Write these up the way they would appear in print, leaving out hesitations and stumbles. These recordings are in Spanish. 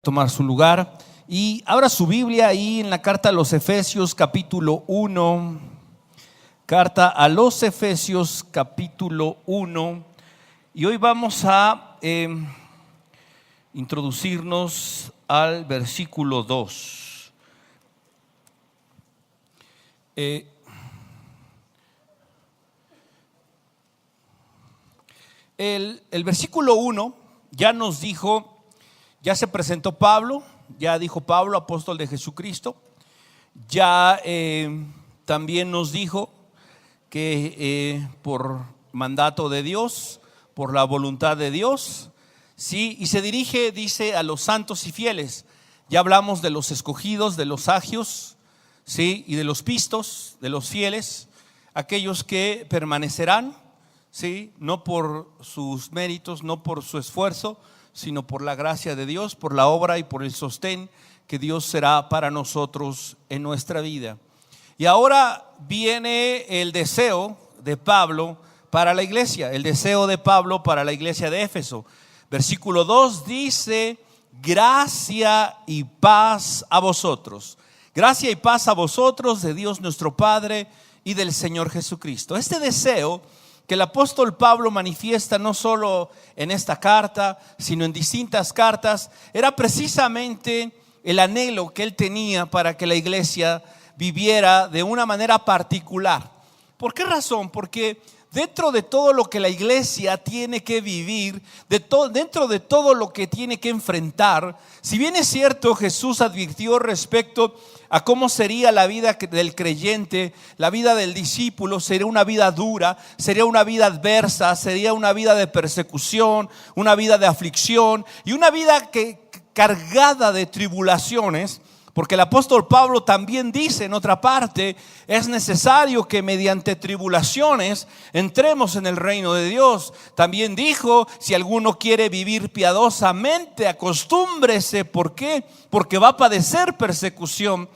Tomar su lugar y abra su Biblia ahí en la carta a los Efesios capítulo 1. Carta a los Efesios capítulo 1. Y hoy vamos a introducirnos al versículo 2. El versículo 1 ya nos dijo. Ya se presentó Pablo, ya dijo Pablo, apóstol de Jesucristo. Ya también nos dijo que por mandato de Dios, por la voluntad de Dios, sí, y se dirige, dice, a los santos y fieles. Ya hablamos de los escogidos, de los agios, sí, y de los pistos, de los fieles, aquellos que permanecerán, sí, no por sus méritos, no por su esfuerzo, sino por la gracia de Dios, por la obra y por el sostén que Dios será para nosotros en nuestra vida. Y ahora viene el deseo de Pablo para la iglesia, el deseo de Pablo para la iglesia de Éfeso. Versículo 2 dice: gracia y paz a vosotros. Gracia y paz a vosotros de Dios nuestro Padre y del Señor Jesucristo. Este deseo que el apóstol Pablo manifiesta no solo en esta carta, sino en distintas cartas, era precisamente el anhelo que él tenía para que la iglesia viviera de una manera particular. ¿Por qué razón? Porque dentro de todo lo que la iglesia tiene que vivir, dentro de todo lo que tiene que enfrentar, si bien es cierto, Jesús advirtió respecto a cómo sería la vida del creyente, la vida del discípulo, sería una vida dura, sería una vida adversa, sería una vida de persecución, una vida de aflicción y una vida cargada de tribulaciones. Porque el apóstol Pablo también dice en otra parte: es necesario que mediante tribulaciones entremos en el reino de Dios. También dijo: si alguno quiere vivir piadosamente, acostúmbrese. ¿Por qué? Porque va a padecer persecución.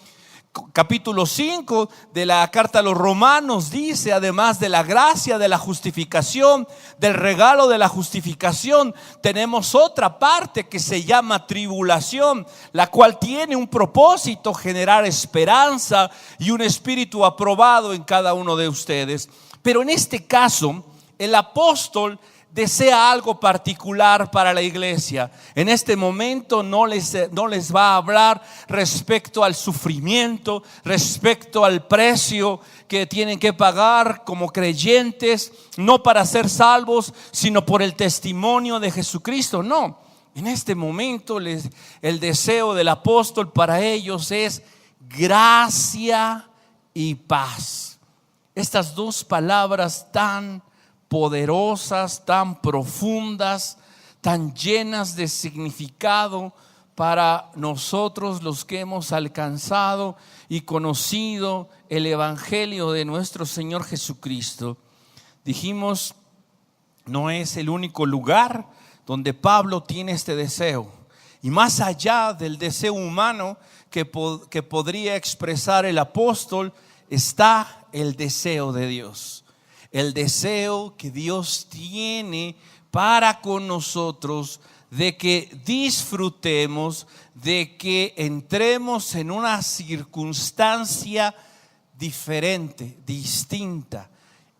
Capítulo 5 de la carta a los Romanos dice: además de la gracia de la justificación, del regalo de la justificación, tenemos otra parte que se llama tribulación, la cual tiene un propósito: generar esperanza y un espíritu aprobado en cada uno de ustedes. Pero en este caso, el apóstol desea algo particular para la iglesia. En este momento no les va a hablar respecto al sufrimiento, respecto al precio que tienen que pagar como creyentes, no para ser salvos, sino por el testimonio de Jesucristo. No, en este momento el deseo del apóstol para ellos es gracia y paz. Estas dos palabras tan poderosas, tan profundas, tan llenas de significado para nosotros los que hemos alcanzado y conocido el evangelio de nuestro Señor Jesucristo. Dijimos, no es el único lugar donde Pablo tiene este deseo. Y más allá del deseo humano que podría expresar el apóstol, está el deseo de Dios. El deseo que Dios tiene para con nosotros, de que disfrutemos, de que entremos en una circunstancia diferente, distinta.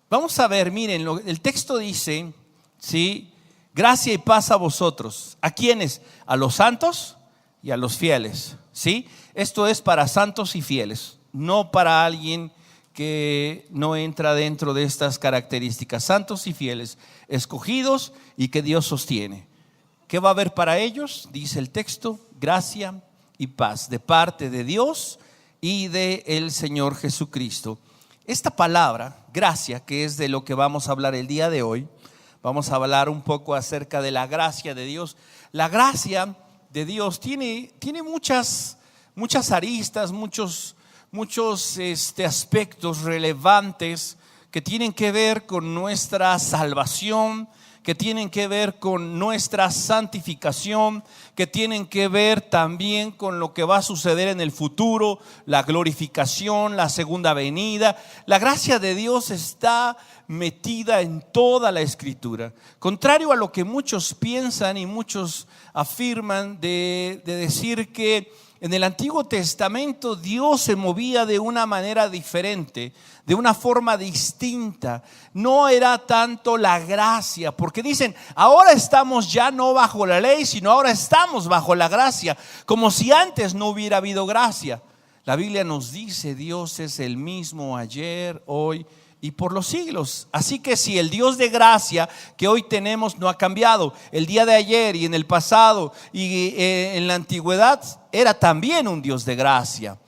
Vamos a ver, miren, el texto dice, ¿sí? Gracia y paz a vosotros. ¿A quiénes? A los santos y a los fieles, ¿sí? Esto es para santos y fieles, no para alguien que no entra dentro de estas características. Santos y fieles, escogidos y que Dios sostiene. ¿Qué va a haber para ellos? Dice el texto: gracia y paz de parte de Dios y de el Señor Jesucristo. Esta palabra, gracia, que es de lo que vamos a hablar el día de hoy, vamos a hablar un poco acerca de la gracia de Dios. La gracia de Dios tiene muchas aristas, muchos aspectos relevantes que tienen que ver con nuestra salvación, que tienen que ver con nuestra santificación, que tienen que ver también con lo que va a suceder en el futuro, la glorificación, la segunda venida. La gracia de Dios está metida en toda la Escritura. Contrario a lo que muchos piensan y muchos afirman de decir que en el Antiguo Testamento Dios se movía de una manera diferente, de una forma distinta. No era tanto la gracia, porque dicen, ahora estamos ya no bajo la ley, sino ahora estamos bajo la gracia, como si antes no hubiera habido gracia. La Biblia nos dice, Dios es el mismo ayer, hoy y por los siglos. Así que si el Dios de gracia que hoy tenemos no ha cambiado, el día de ayer y en el pasado y en la antigüedad era también un Dios de gracia.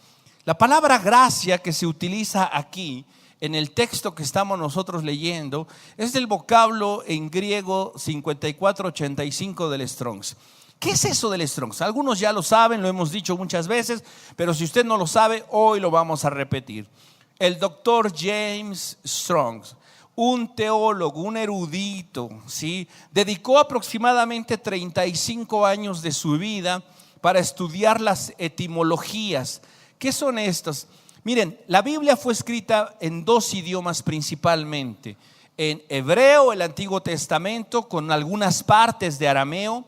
La palabra gracia que se utiliza aquí en el texto que estamos nosotros leyendo es del vocablo en griego 5485 del Strong's. ¿Qué es eso del Strong's? Algunos ya lo saben, lo hemos dicho muchas veces, pero si usted no lo sabe, hoy lo vamos a repetir. El doctor James Strong, un teólogo, un erudito, ¿sí?, dedicó aproximadamente 35 años de su vida para estudiar las etimologías. ¿Qué son estas? Miren, la Biblia fue escrita en dos idiomas principalmente. En hebreo, el Antiguo Testamento, con algunas partes de arameo,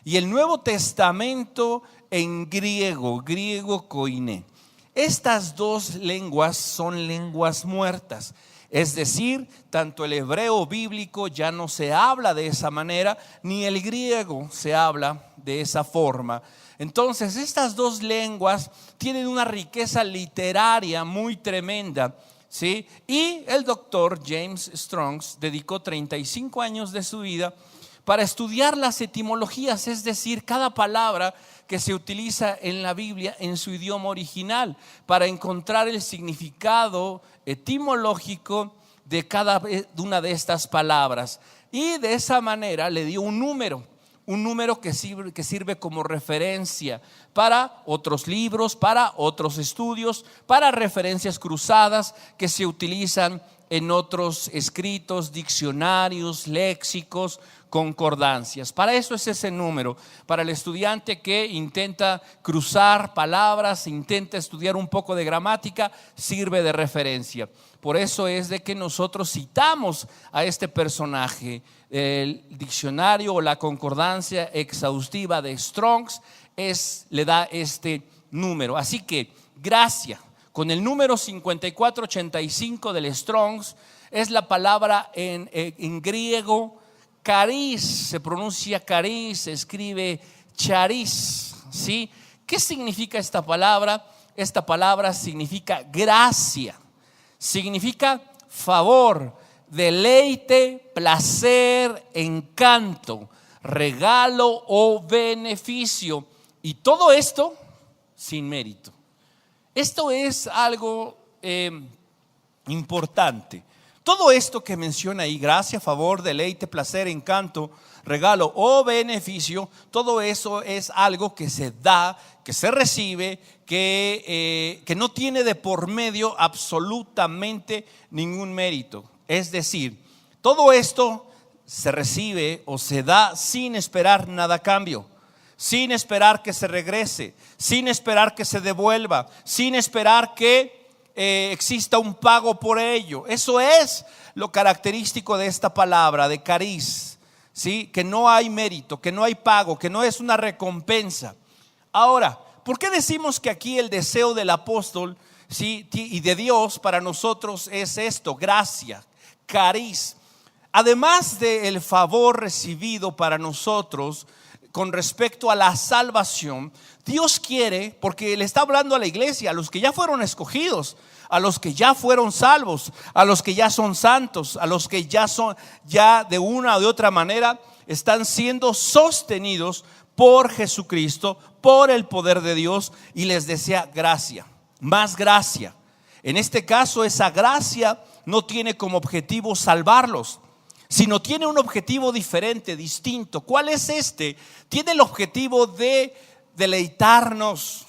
y el Nuevo Testamento en griego, griego koiné. Estas dos lenguas son lenguas muertas, es decir, tanto el hebreo bíblico ya no se habla de esa manera, ni el griego se habla de esa forma. Entonces, estas dos lenguas tienen una riqueza literaria muy tremenda, ¿sí? Y el doctor James Strong dedicó 35 años de su vida para estudiar las etimologías, es decir, cada palabra que se utiliza en la Biblia en su idioma original, para encontrar el significado etimológico de cada una de estas palabras. Y de esa manera le dio un número que sirve como referencia para otros libros, para otros estudios, para referencias cruzadas que se utilizan en otros escritos, diccionarios, léxicos, concordancias. Para eso es ese número, para el estudiante que intenta cruzar palabras, intenta estudiar un poco de gramática, sirve de referencia. Por eso es de que nosotros citamos a este personaje. El diccionario o la concordancia exhaustiva de Strong's le da este número. Así que gracia, con el número 5485 del Strong's, es la palabra en griego caris, se pronuncia caris, se escribe charis, ¿sí? ¿Qué significa esta palabra? Esta palabra significa gracia, significa favor, deleite, placer, encanto, regalo o beneficio. Y todo esto sin mérito. Esto es algo importante. Todo esto que menciona ahí, gracia, favor, deleite, placer, encanto, regalo o beneficio, todo eso es algo que se da, que se recibe, que no tiene de por medio absolutamente ningún mérito. Es decir, todo esto se recibe o se da sin esperar nada a cambio, sin esperar que se regrese, sin esperar que se devuelva, sin esperar que exista un pago por ello. Eso es lo característico de esta palabra, de caris, ¿sí? Que no hay mérito, que no hay pago, que no es una recompensa. Ahora, ¿por qué decimos que aquí el deseo del apóstol, ¿sí?, y de Dios para nosotros es esto, gracia, caris? Además del favor recibido para nosotros con respecto a la salvación, Dios quiere, porque le está hablando a la iglesia, a los que ya fueron escogidos, a los que ya fueron salvos, a los que ya son santos, a los que ya de una o de otra manera están siendo sostenidos por Jesucristo, por el poder de Dios, y les desea gracia, más gracia. En este caso, esa gracia no tiene como objetivo salvarlos, sino tiene un objetivo diferente, distinto. ¿Cuál es este? Tiene el objetivo de deleitarnos,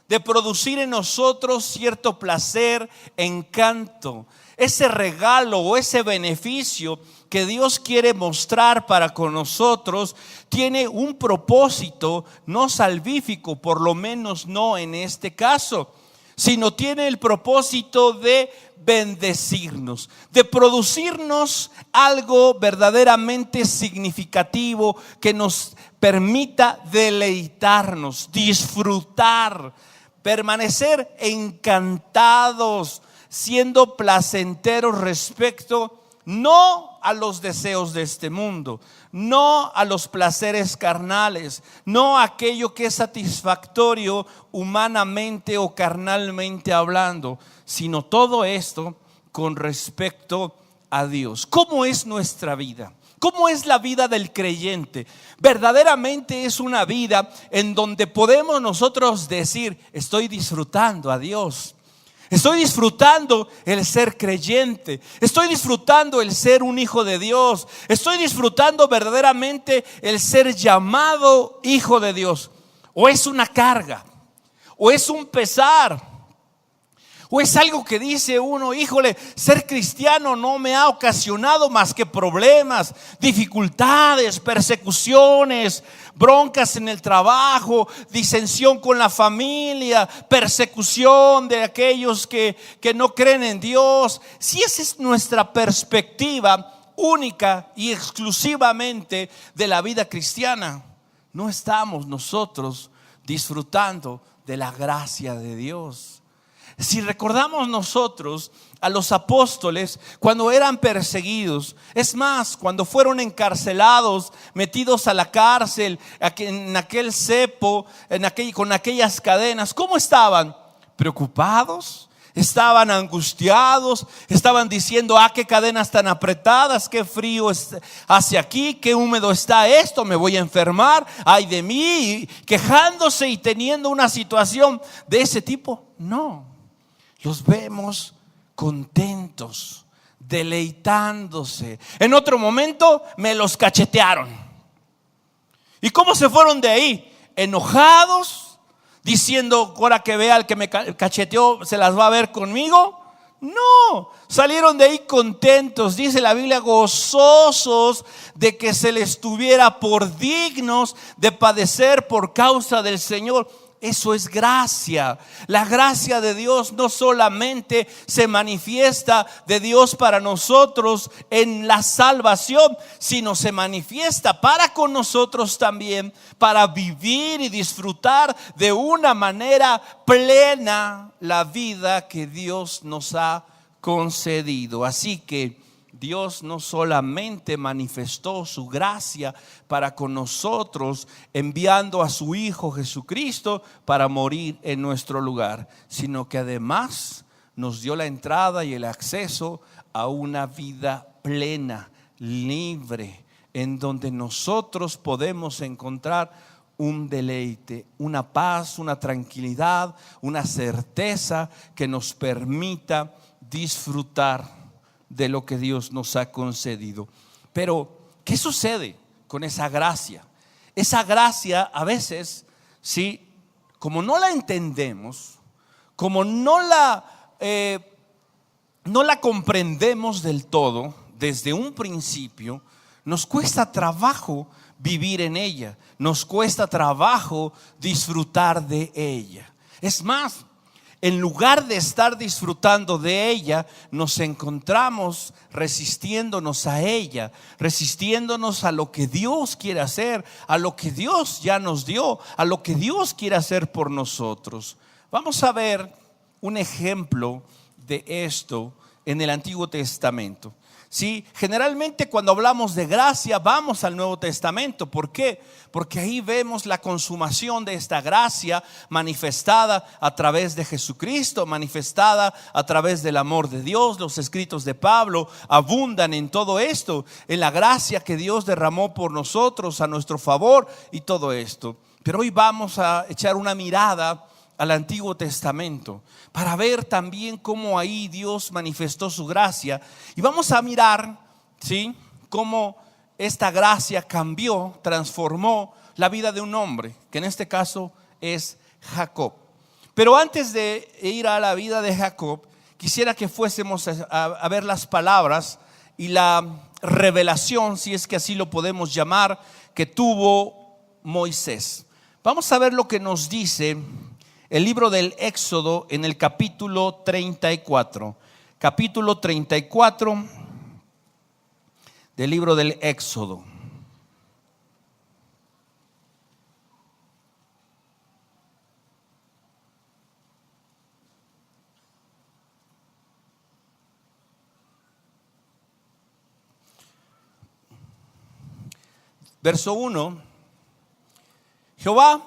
de producir en nosotros cierto placer, encanto. ese regalo o ese beneficio que Dios quiere mostrar para con nosotros tiene un propósito no salvífico, por lo menos no en este caso, sino tiene el propósito de bendecirnos, de producirnos algo verdaderamente significativo que nos permita deleitarnos, disfrutar, permanecer encantados, siendo placenteros respecto no a los deseos de este mundo, no a los placeres carnales, no a aquello que es satisfactorio humanamente o carnalmente hablando, sino todo esto con respecto a Dios. ¿Cómo es nuestra vida? ¿Cómo es la vida del creyente? Verdaderamente es una vida en donde podemos nosotros decir: estoy disfrutando a Dios. Estoy disfrutando el ser creyente. Estoy disfrutando el ser un hijo de Dios. Estoy disfrutando verdaderamente el ser llamado hijo de Dios. O es una carga, o es un pesar, o es algo que dice uno: híjole, ser cristiano no me ha ocasionado más que problemas, dificultades, persecuciones, broncas en el trabajo, disensión con la familia, persecución de aquellos que no creen en Dios. Si esa es nuestra perspectiva única y exclusivamente de la vida cristiana, no estamos nosotros disfrutando de la gracia de Dios. Si recordamos nosotros a los apóstoles cuando eran perseguidos, es más, cuando fueron encarcelados, metidos a la cárcel, en aquel cepo, con aquellas cadenas, ¿cómo estaban? ¿Preocupados? Estaban angustiados, estaban diciendo: qué cadenas tan apretadas, qué frío hace aquí, qué húmedo está esto, me voy a enfermar, ay de mí, quejándose y teniendo una situación de ese tipo. No, los vemos contentos, deleitándose. En otro momento me los cachetearon. ¿Y cómo se fueron de ahí? Enojados, diciendo: ahora que vea al que me cacheteó, se las va a ver conmigo. No, salieron de ahí contentos, dice la Biblia, gozosos de que se les tuviera por dignos de padecer por causa del Señor. Eso es gracia. La gracia de Dios no solamente se manifiesta de Dios para nosotros en la salvación, sino se manifiesta para con nosotros también, para vivir y disfrutar de una manera plena la vida que Dios nos ha concedido. Así que Dios no solamente manifestó su gracia para con nosotros, enviando a su Hijo Jesucristo para morir en nuestro lugar, sino que además nos dio la entrada y el acceso a una vida plena, libre, en donde nosotros podemos encontrar un deleite, una paz, una tranquilidad, una certeza que nos permita disfrutar de lo que Dios nos ha concedido. Pero ¿qué sucede con esa gracia? Esa gracia a veces, sí, como no la entendemos, como no la comprendemos del todo desde un principio, nos cuesta trabajo vivir en ella, nos cuesta trabajo disfrutar de ella. Es más, en lugar de estar disfrutando de ella, nos encontramos resistiéndonos a ella, resistiéndonos a lo que Dios quiere hacer, a lo que Dios ya nos dio, a lo que Dios quiere hacer por nosotros. Vamos a ver un ejemplo de esto en el Antiguo Testamento. Sí, generalmente cuando hablamos de gracia vamos al Nuevo Testamento. ¿Por qué? Porque ahí vemos la consumación de esta gracia manifestada a través de Jesucristo, manifestada a través del amor de Dios. Los escritos de Pablo abundan en todo esto, en la gracia que Dios derramó por nosotros a nuestro favor y todo esto. Pero hoy vamos a echar una mirada al Antiguo Testamento para ver también cómo ahí Dios manifestó su gracia, y vamos a mirar, ¿sí?, cómo esta gracia cambió, transformó la vida de un hombre, que en este caso es Jacob. Pero antes de ir a la vida de Jacob, quisiera que fuésemos a ver las palabras y la revelación, si es que así lo podemos llamar, que tuvo Moisés. Vamos a ver lo que nos dice el libro del Éxodo en el capítulo 34. Capítulo 34 del libro del Éxodo. Verso 1. Jehová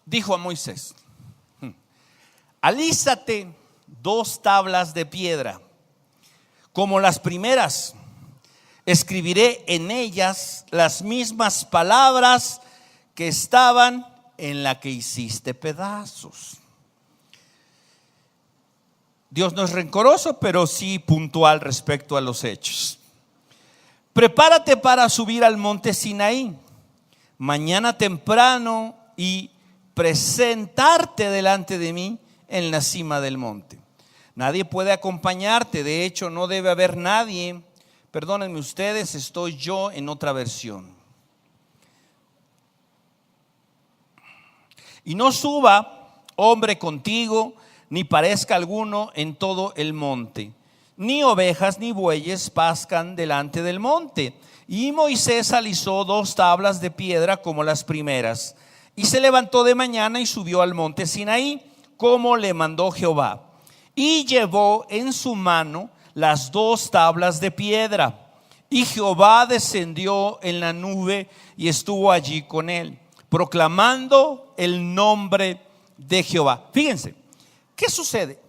dijo a Moisés: alízate 2 tablas de piedra, como las primeras. Escribiré en ellas las mismas palabras que estaban en la que hiciste pedazos. Dios no es rencoroso, pero sí puntual respecto a los hechos. Prepárate para subir al monte Sinaí mañana temprano y presentarte delante de mí en la cima del monte. Nadie puede acompañarte, de hecho no debe haber nadie. Perdónenme ustedes, estoy yo en otra versión. Y no suba hombre contigo, ni parezca alguno en todo el monte. Ni ovejas ni bueyes pascan delante del monte. Y Moisés alisó 2 tablas de piedra como las primeras, y se levantó de mañana y subió al monte Sinaí, como le mandó Jehová. Y llevó en su mano las 2 tablas de piedra. Y Jehová descendió en la nube y estuvo allí con él, proclamando el nombre de Jehová. Fíjense, ¿qué sucede?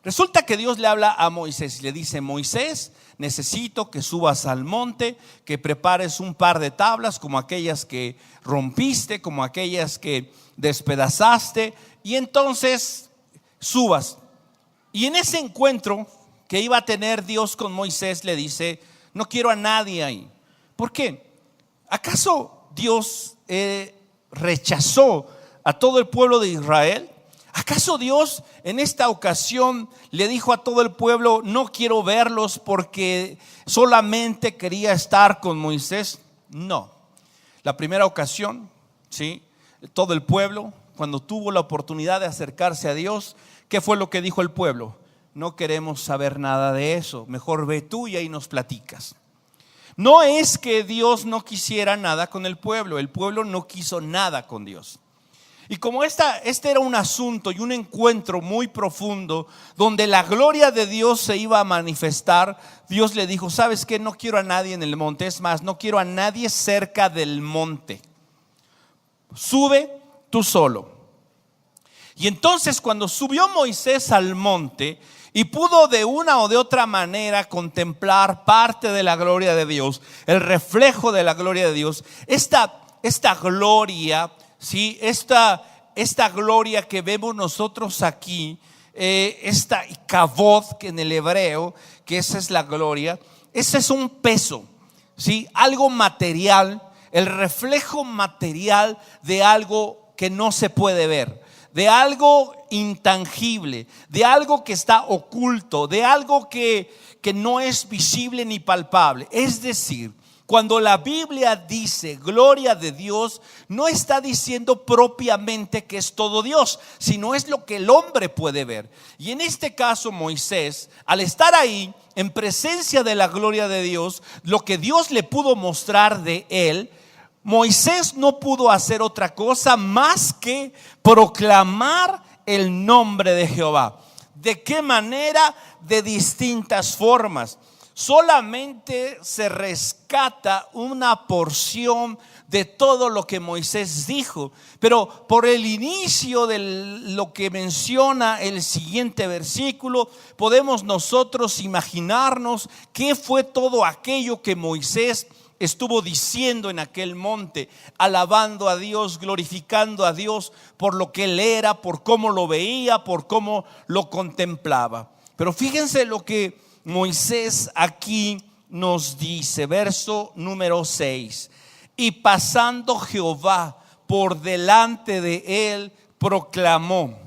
Resulta que Dios le habla a Moisés y le dice: Moisés, necesito que subas al monte, que prepares un par de tablas como aquellas que rompiste, como aquellas que despedazaste, y entonces subas. Y en ese encuentro que iba a tener Dios con Moisés, le dice: no quiero a nadie ahí. ¿Por qué? ¿Acaso Dios rechazó a todo el pueblo de Israel? ¿Acaso Dios en esta ocasión le dijo a todo el pueblo: no quiero verlos porque solamente quería estar con Moisés? No. La primera ocasión, ¿sí?, todo el pueblo, cuando tuvo la oportunidad de acercarse a Dios, ¿qué fue lo que dijo el pueblo? No queremos saber nada de eso, mejor ve tú y ahí nos platicas. No es que Dios no quisiera nada con el pueblo no quiso nada con Dios. Y como este era un asunto y un encuentro muy profundo donde la gloria de Dios se iba a manifestar, Dios le dijo: ¿sabes qué? No quiero a nadie en el monte, es más, no quiero a nadie cerca del monte. Sube tú solo. Y entonces cuando subió Moisés al monte y pudo de una o de otra manera contemplar parte de la gloria de Dios, el reflejo de la gloria de Dios, esta gloria, ¿sí?, esta gloria que vemos nosotros aquí, esta kavod, que en el hebreo, que esa es la gloria, ese es un peso, ¿sí?, algo material, el reflejo material de algo que no se puede ver, de algo intangible, de algo que está oculto, de algo que no es visible ni palpable. Es decir, cuando la Biblia dice gloria de Dios, no está diciendo propiamente que es todo Dios, sino es lo que el hombre puede ver. Y en este caso Moisés, al estar ahí en presencia de la gloria de Dios, lo que Dios le pudo mostrar de él, Moisés no pudo hacer otra cosa más que proclamar el nombre de Jehová. ¿De qué manera? De distintas formas. Solamente se rescata una porción de todo lo que Moisés dijo, pero por el inicio de lo que menciona el siguiente versículo, podemos nosotros imaginarnos qué fue todo aquello que Moisés estuvo diciendo en aquel monte, alabando a Dios, glorificando a Dios por lo que él era, por cómo lo veía, por cómo lo contemplaba. Pero fíjense lo que Moisés aquí nos dice, verso número 6: y pasando Jehová por delante de él, proclamó: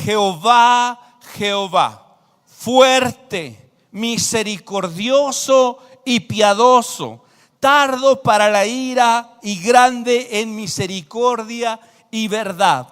Jehová, Jehová, fuerte, misericordioso y piadoso, tardo para la ira y grande en misericordia y verdad,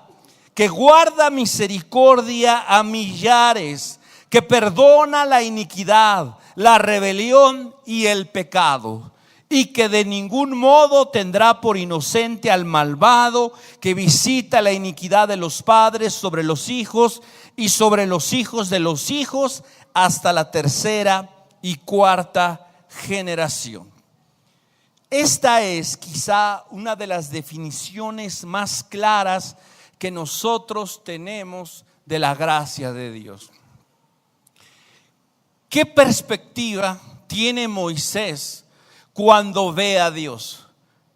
que guarda misericordia a millares, que perdona la iniquidad, la rebelión y el pecado, y que de ningún modo tendrá por inocente al malvado, que visita la iniquidad de los padres sobre los hijos y sobre los hijos de los hijos hasta la tercera y cuarta generación. Esta es quizá una de las definiciones más claras que nosotros tenemos de la gracia de Dios. ¿Qué perspectiva tiene Moisés cuando ve a Dios?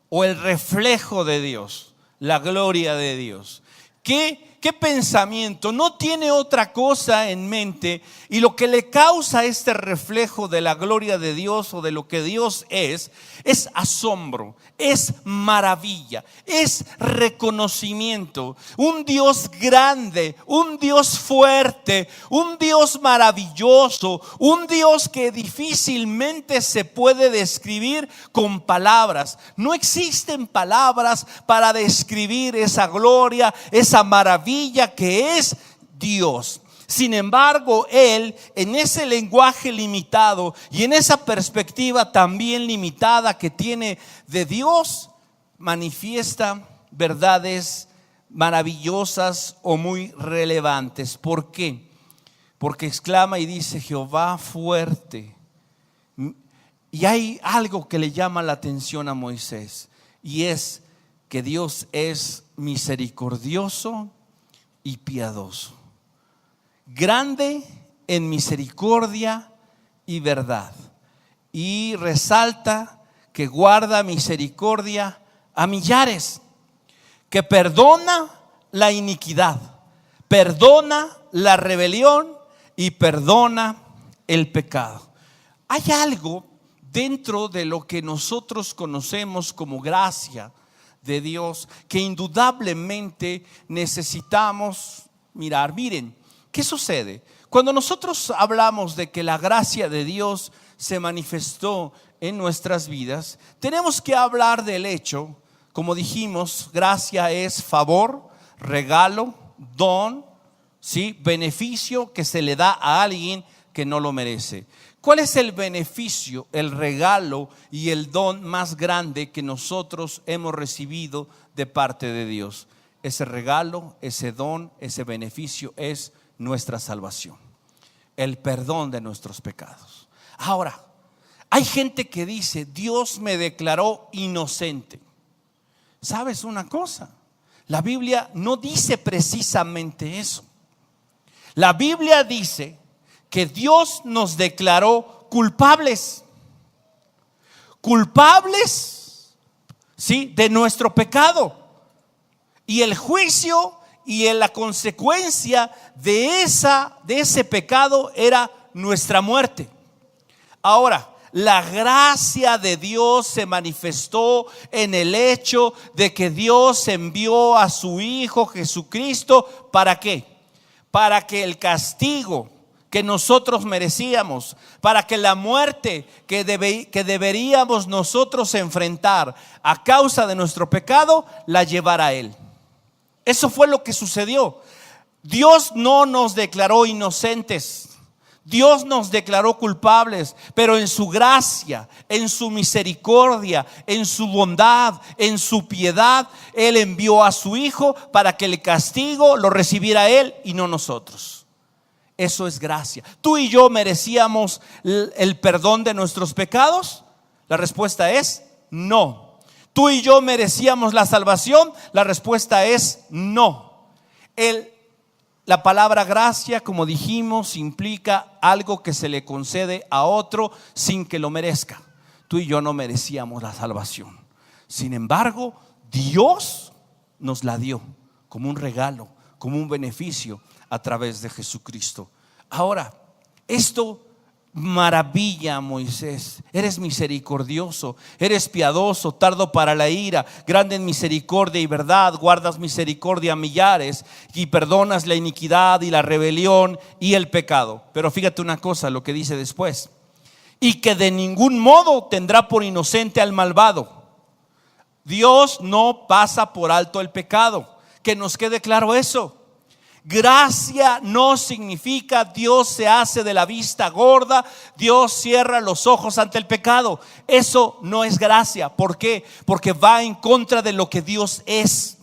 O el reflejo de Dios, la gloria de Dios. ¿Qué pensamiento? No tiene otra cosa en mente, y lo que le causa este reflejo de la gloria de Dios o de lo que Dios es asombro, es maravilla, es reconocimiento. Un Dios grande, un Dios fuerte, un Dios maravilloso, un Dios que difícilmente se puede describir con palabras. No existen palabras para describir esa gloria, esa maravilla que es Dios. Sin embargo, Él, en ese lenguaje limitado y en esa perspectiva también limitada que tiene de Dios, manifiesta verdades maravillosas o muy relevantes. ¿Por qué? Porque exclama y dice: Jehová fuerte. Y hay algo que le llama la atención a Moisés, y es que Dios es misericordioso y piadoso, grande en misericordia y verdad, y resalta que guarda misericordia a millares, que perdona la iniquidad, perdona la rebelión y perdona el pecado. Hay algo dentro de lo que nosotros conocemos como gracia de Dios que indudablemente necesitamos mirar. Miren, ¿qué sucede? Cuando nosotros hablamos de que la gracia de Dios se manifestó en nuestras vidas, tenemos que hablar del hecho, como dijimos, gracia es favor, regalo, don, ¿sí? Beneficio que se le da a alguien que no lo merece. ¿Cuál es el beneficio, el regalo y el don más grande que nosotros hemos recibido de parte de Dios? Ese regalo, ese don, ese beneficio es nuestra salvación, el perdón de nuestros pecados. Ahora, hay gente que dice: Dios me declaró inocente. ¿Sabes una cosa? La Biblia no dice precisamente eso. La Biblia dice que Dios nos declaró culpables, ¿sí?, de nuestro pecado, y el juicio y la consecuencia de ese pecado era nuestra muerte. Ahora, la gracia de Dios se manifestó en el hecho de que Dios envió a su Hijo Jesucristo. ¿Para qué? Para que el castigo que nosotros merecíamos, para que la muerte que deberíamos nosotros enfrentar a causa de nuestro pecado, la llevara Él. Eso fue lo que sucedió. Dios no nos declaró inocentes, Dios nos declaró culpables, pero en su gracia, en su misericordia, en su bondad, en su piedad, Él envió a su Hijo para que el castigo lo recibiera Él y no nosotros. Eso es gracia. ¿Tú y yo merecíamos el perdón de nuestros pecados? La respuesta es no. ¿Tú y yo merecíamos la salvación? La respuesta es no. La palabra gracia, como dijimos, implica algo que se le concede a otro sin que lo merezca. Tú y yo no merecíamos la salvación. Sin embargo, Dios nos la dio como un regalo, como un beneficio a través de Jesucristo. Ahora, esto maravilla, Moisés, eres misericordioso, eres piadoso, tardo para la ira, grande en misericordia y verdad, guardas misericordia a millares y perdonas la iniquidad y la rebelión y el pecado. Pero fíjate una cosa, lo que dice después: y que de ningún modo tendrá por inocente al malvado. Dios no pasa por alto el pecado, que nos quede claro eso. Gracia no significa Dios se hace de la vista gorda, Dios cierra los ojos ante el pecado. Eso no es gracia. ¿Por qué? Porque va en contra de lo que Dios es.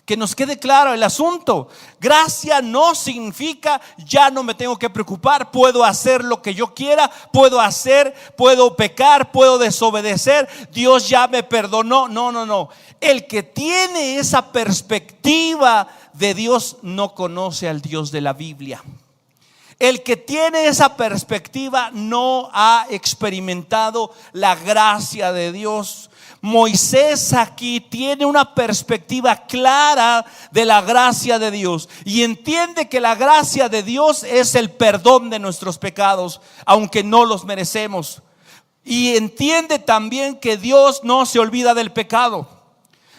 Que nos quede claro el asunto. Gracia no significa ya no me tengo que preocupar, puedo hacer lo que yo quiera, puedo pecar, puedo desobedecer, Dios ya me perdonó. No. El que tiene esa perspectiva de Dios no conoce al Dios de la Biblia. El que tiene esa perspectiva no ha experimentado la gracia de Dios. Moisés aquí tiene una perspectiva clara de la gracia de Dios y entiende que la gracia de Dios es el perdón de nuestros pecados, aunque no los merecemos. Y entiende también que Dios no se olvida del pecado.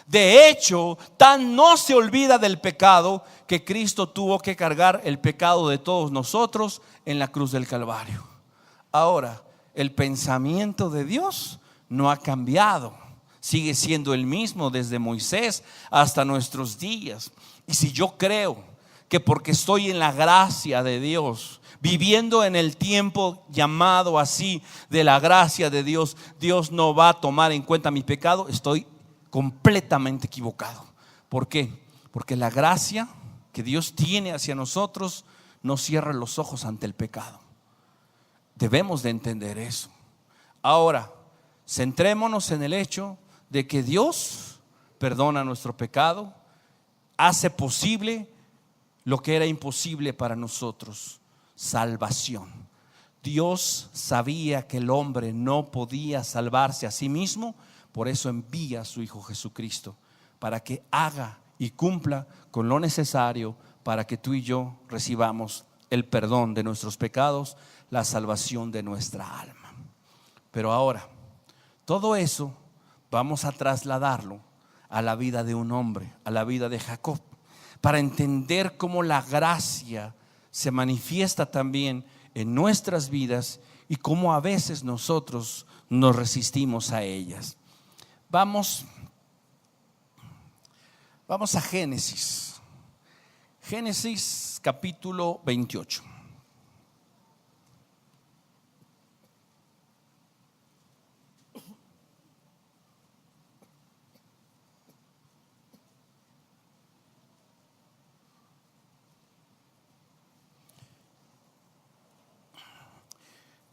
De hecho, tan no se olvida del pecado que Cristo tuvo que cargar el pecado de todos nosotros en la cruz del Calvario. Ahora, el pensamiento de Dios no ha cambiado. Sigue siendo el mismo desde Moisés hasta nuestros días. Y si yo creo que porque estoy en la gracia de Dios, viviendo en el tiempo llamado así de la gracia de Dios, Dios no va a tomar en cuenta mi pecado, estoy completamente equivocado. ¿Por qué? Porque la gracia que Dios tiene hacia nosotros no cierra los ojos ante el pecado. Debemos de entender eso. Ahora, centrémonos en el hecho de que Dios perdona nuestro pecado, hace posible lo que era imposible para nosotros: salvación. Dios sabía que el hombre no podía salvarse a sí mismo, por eso envía a su Hijo Jesucristo para que haga y cumpla con lo necesario para que tú y yo recibamos el perdón de nuestros pecados, la salvación de nuestra alma. Pero ahora, todo eso vamos a trasladarlo a la vida de un hombre, a la vida de Jacob, para entender cómo la gracia se manifiesta también en nuestras vidas y cómo a veces nosotros nos resistimos a ellas. Vamos a Génesis capítulo 28.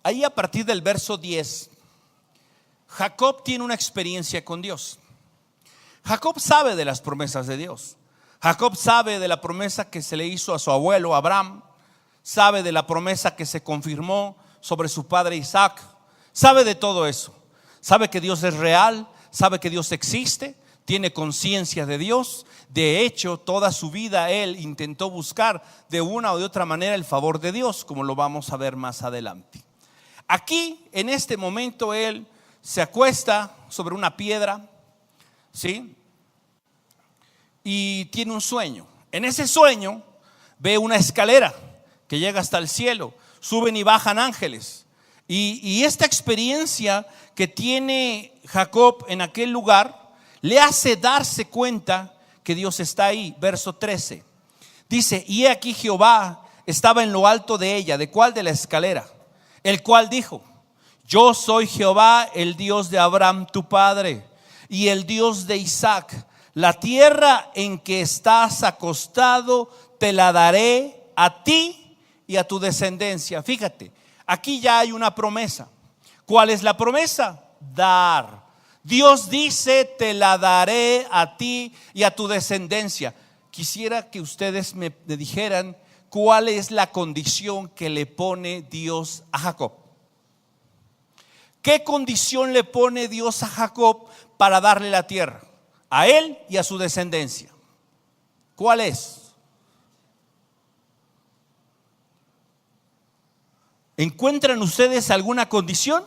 Ahí a partir del verso 10, Jacob tiene una experiencia con Dios. Jacob sabe de las promesas de Dios. Jacob sabe de la promesa que se le hizo a su abuelo Abraham. Sabe de la promesa que se confirmó sobre su padre Isaac. Sabe de todo eso. Sabe que Dios es real. Sabe que Dios existe. Tiene conciencia de Dios. De hecho, toda su vida él intentó buscar de una o de otra manera el favor de Dios, como lo vamos a ver más adelante. Aquí, en este momento, él se acuesta sobre una piedra, ¿sí? Y tiene un sueño. En ese sueño ve una escalera que llega hasta el cielo. Suben y bajan ángeles. Y esta experiencia que tiene Jacob en aquel lugar le hace darse cuenta que Dios está ahí. Verso 13 dice: y he aquí Jehová estaba en lo alto de ella. ¿De cuál? De la escalera. El cual dijo: yo soy Jehová, el Dios de Abraham tu padre y el Dios de Isaac. La tierra en que estás acostado te la daré a ti y a tu descendencia. Fíjate, aquí ya hay una promesa. ¿Cuál es la promesa? Dar. Dios dice: te la daré a ti y a tu descendencia. Quisiera que ustedes me dijeran cuál es la condición que le pone Dios a Jacob. ¿Qué condición le pone Dios a Jacob para darle la tierra? A él y a su descendencia. ¿Cuál es? ¿Encuentran ustedes alguna condición?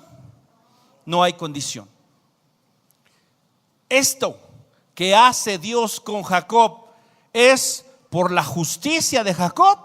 No hay condición. Esto que hace Dios con Jacob es por la justicia de Jacob.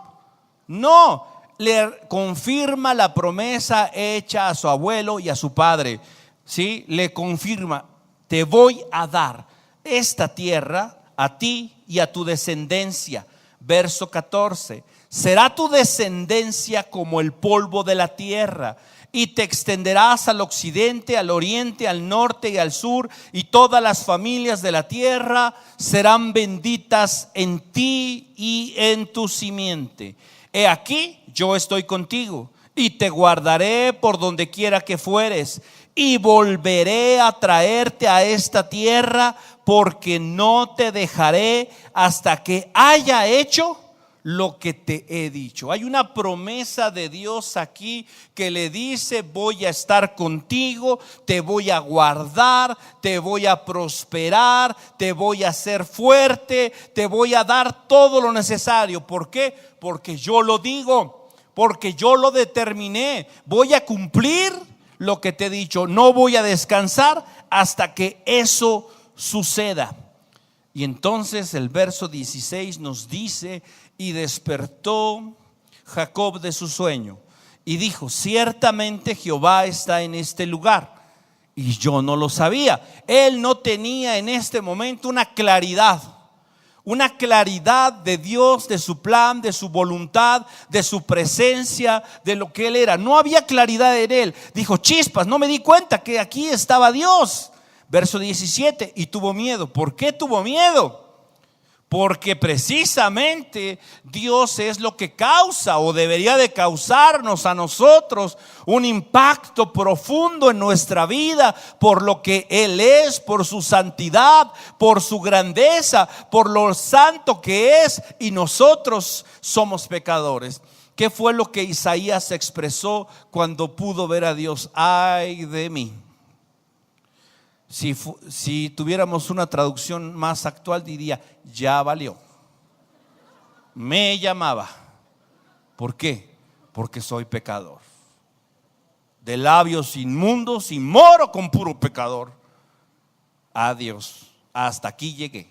No, le confirma la promesa hecha a su abuelo y a su padre. ¿Sí? Le confirma: te voy a dar esta tierra a ti y a tu descendencia. Verso 14: será tu descendencia como el polvo de la tierra, y te extenderás al occidente, al oriente, al norte y al sur, y todas las familias de la tierra serán benditas en ti y en tu simiente. He aquí, yo estoy contigo, y te guardaré por donde quiera que fueres, y volveré a traerte a esta tierra, porque no te dejaré hasta que haya hecho lo que te he dicho. Hay una promesa de Dios aquí que le dice: voy a estar contigo, te voy a guardar, te voy a prosperar, te voy a hacer fuerte, te voy a dar todo lo necesario. ¿Por qué? Porque yo lo digo, porque yo lo determiné. Voy a cumplir lo que te he dicho, no voy a descansar hasta que eso suceda. Y entonces el verso 16 nos dice: y despertó Jacob de su sueño y dijo: ciertamente Jehová está en este lugar, y yo no lo sabía. Él no tenía en este momento una claridad de Dios, de su plan, de su voluntad, de su presencia, de lo que Él era. No había claridad en él. Dijo: chispas, no me di cuenta que aquí estaba Dios. Verso 17: y tuvo miedo. ¿Por qué tuvo miedo? Porque precisamente Dios es lo que causa, o debería de causarnos a nosotros, un impacto profundo en nuestra vida, por lo que Él es, por su santidad, por su grandeza, por lo santo que es, y nosotros somos pecadores. ¿Qué fue lo que Isaías expresó cuando pudo ver a Dios? Ay de mí. Si tuviéramos una traducción más actual, diría: ya valió. Me llamaba. ¿Por qué? Porque soy pecador, de labios inmundos y moro con puro pecador. Adiós, hasta aquí llegué.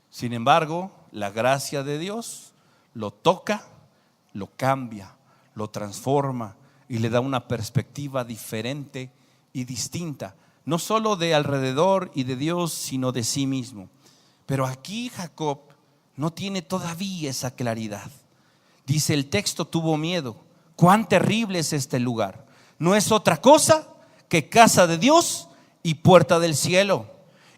Sin embargo, la gracia de Dios lo toca, lo cambia, lo transforma y le da una perspectiva diferente y distinta, no solo de alrededor y de Dios, sino de sí mismo. Pero aquí Jacob no tiene todavía esa claridad. Dice el texto: tuvo miedo. Cuán terrible es este lugar. No es otra cosa que casa de Dios y puerta del cielo.